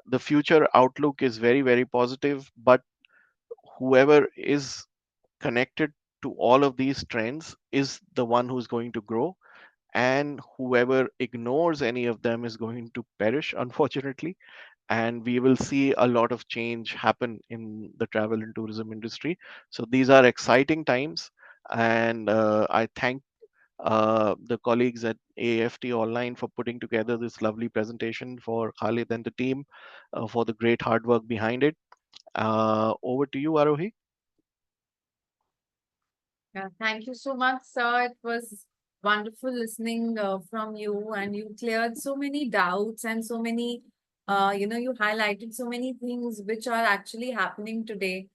The future outlook is very, very positive, but whoever is connected to all of these trends is the one who's going to grow, and whoever ignores any of them is going to perish, unfortunately. And we will see a lot of change happen in the travel and tourism industry. So these are exciting times, and I thank the colleagues at AAFT Online for putting together this lovely presentation, for Khalid and the team for the great hard work behind it. Over to you, Arohi. Yeah, thank you so much, sir. It was wonderful listening from you, and you cleared so many doubts and so many, you highlighted so many things which are actually happening today.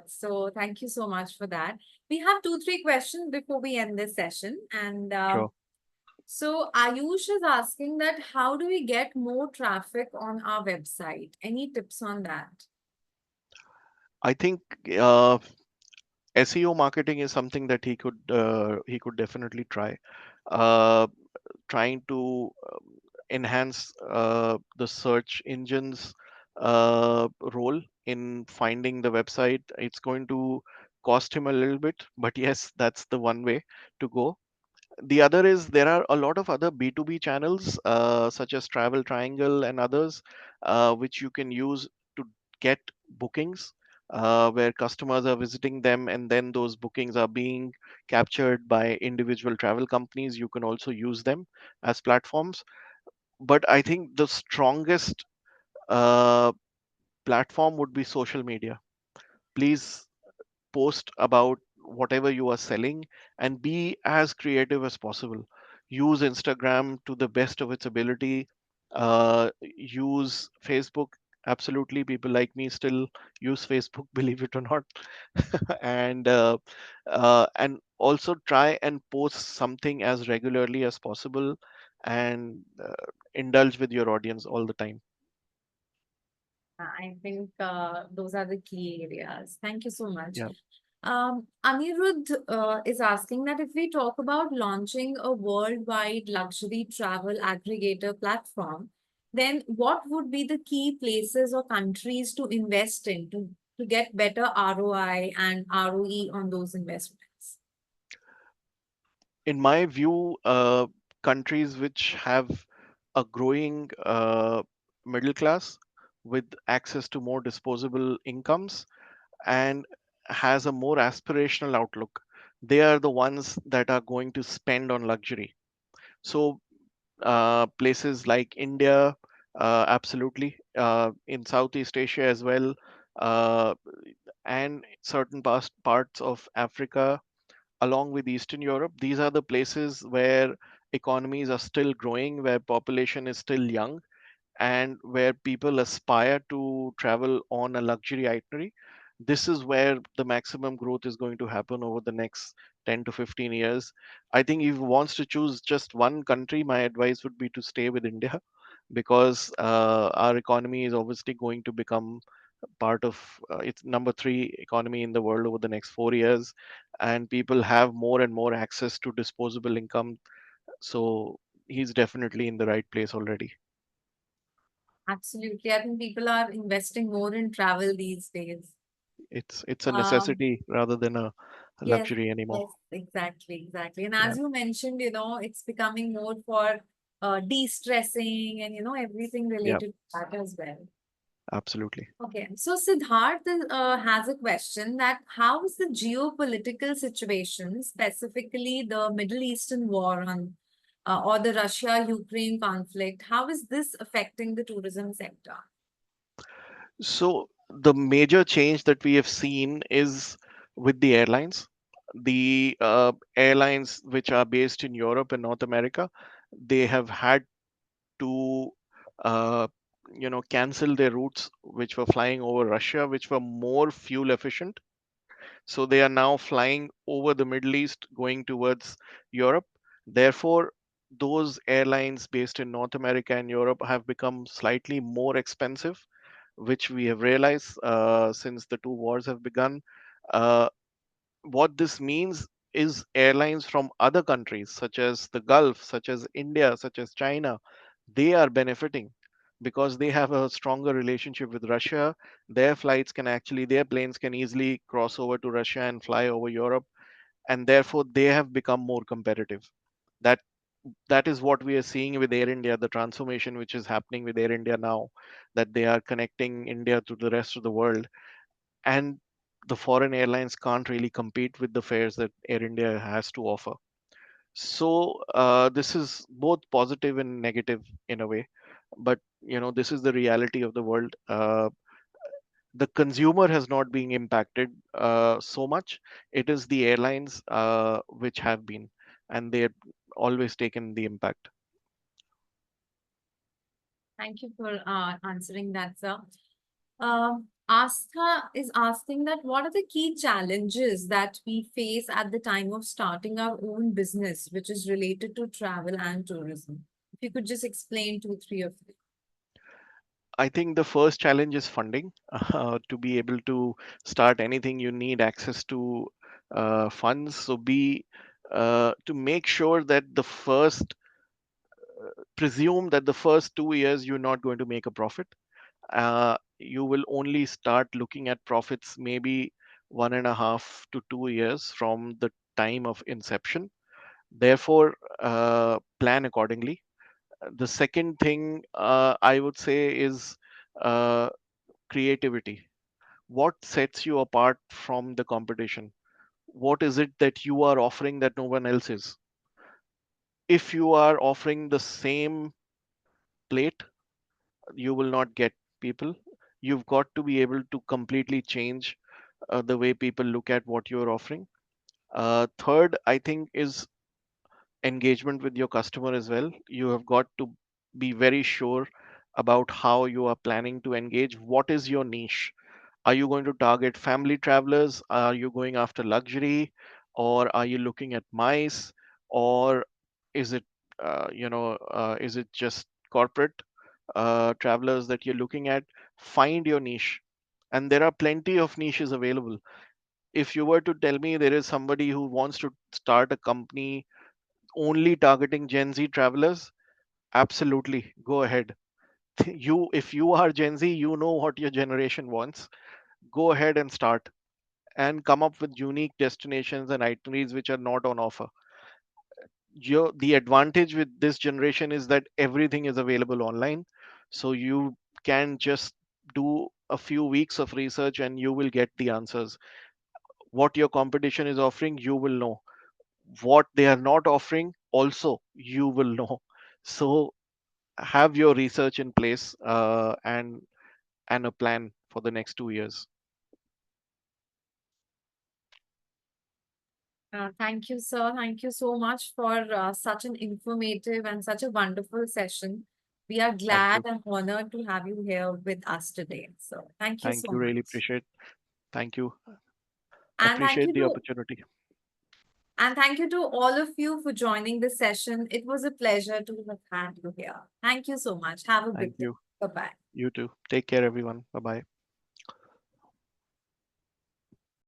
So thank you so much for that. We have two, three questions before we end this session, and Sure. so Ayush is asking that how do we get more traffic on our website? Any tips on that? I think uh, SEO marketing is something that he could definitely try. Uh, Trying to enhance the search engine's role in finding the website. It's going to cost him a little bit, but yes, that's the one way to go. The other is there are a lot of other B2B channels, such as Travel Triangle and others, which you can use to get bookings, where customers are visiting them and then those bookings are being captured by individual travel companies. You can also use them as platforms. But I think the strongest uh, platform would be social media. Please post about whatever you are selling and be as creative as possible. Use Instagram to the best of its ability. Use Facebook. Absolutely, people like me still use Facebook, believe it or not. And also try and post something as regularly as possible, and indulge with your audience all the time. I think those are the key areas. Thank you so much. Yeah. Anirudh is asking that if we talk about launching a worldwide luxury travel aggregator platform, then what would be the key places or countries to invest in to get better ROI and ROE on those investments? In my view, countries which have a growing middle class with access to more disposable incomes and has a more aspirational outlook, they are the ones that are going to spend on luxury. So, places like India, absolutely, in Southeast Asia as well, uh, and certain parts of Africa along with Eastern Europe. These are the places where economies are still growing, where population is still young, and where people aspire to travel on a luxury itinerary. This is where the maximum growth is going to happen over the next 10 to 15 years. I think if you wants to choose just one country, my advice would be to stay with India, because our economy is obviously going to become part of it's number three economy in the world over the next 4 years, and people have more and more access to disposable income. So he's definitely in the right place already. Absolutely. I think people are investing more in travel these days. It's a Um, necessity rather than a Yes, luxury anymore. yes, exactly, exactly. And Yeah, as you mentioned, it's becoming more for de-stressing and everything yeah, related to that as well. absolutely. Okay, so Siddharth has a question that how is the geopolitical situation, specifically the Middle Eastern war on or the Russia-Ukraine conflict, how is this affecting the tourism sector? So the major change that we have seen is with the airlines. The airlines which are based in Europe and North America, they have had to uh, cancel their routes which were flying over Russia, which were more fuel efficient. So they are now flying over the Middle East, going towards Europe. Therefore, those airlines based in North America and Europe have become slightly more expensive, which we have realized since the two wars have begun. Uh, what this means is airlines from other countries, such as the Gulf, such as India, such as China, they are benefiting because they have a stronger relationship with Russia. Their planes can easily cross over to Russia and fly over Europe, and therefore they have become more competitive. That that is what we are seeing with Air India, the transformation which is happening with Air India now, that they are connecting India to the rest of the world, and the foreign airlines can't really compete with the fares that Air India has to offer. So this is both positive and negative in a way, but this is the reality of the world. The consumer has not been impacted so much. It is the airlines which have been, and they've always taken the impact. Thank you for answering that, sir. Astha is asking that what are the key challenges that we face at the time of starting our own business, which is related to travel and tourism? If you could just explain two, three of them. I think the first challenge is funding. To be able to start anything, you need access to funds. So be to make sure that presume that the first 2 years you're not going to make a profit. You will only start looking at profits maybe 1.5 to 2 years from the time of inception. Therefore, plan accordingly. The second thing I would say is uh, creativity. What sets you apart from the competition? What is it that you are offering that no one else is? If you are offering the same plate, you will not get people. You've got to be able to completely change the way people look at what you're offering. Third, I think, is engagement with your customer as well. You have got to be very sure about how you are planning to engage. What is your niche? Are you going to target family travelers? Are you going after luxury? Or are you looking at mice? Or is it, is it just corporate travelers that you're looking at? Find your niche. And there are plenty of niches available. If you were to tell me there is somebody who wants to start a company only targeting Gen Z travelers, absolutely go ahead. If you are Gen Z, you know what your generation wants. Go ahead and start and come up with unique destinations and itineraries which are not on offer. The advantage with this generation is that everything is available online. So you can just do a few weeks of research and you will get the answers. What your competition is offering, you will know. What they are not offering, also, you will know. So have your research in place and a plan for the next 2 years. Thank you, sir. Thank you so much for such an informative and such a wonderful session. We are Thank glad you. and honored to have you here with us today. So, thank you Thank so you. Really much. appreciate. Thank you. And thank Appreciate you the to opportunity. all of you for joining this session. It was a pleasure to have had you here. Thank you so much. Have a Thank good day. you. Bye bye. You too. Take care, everyone. Bye bye.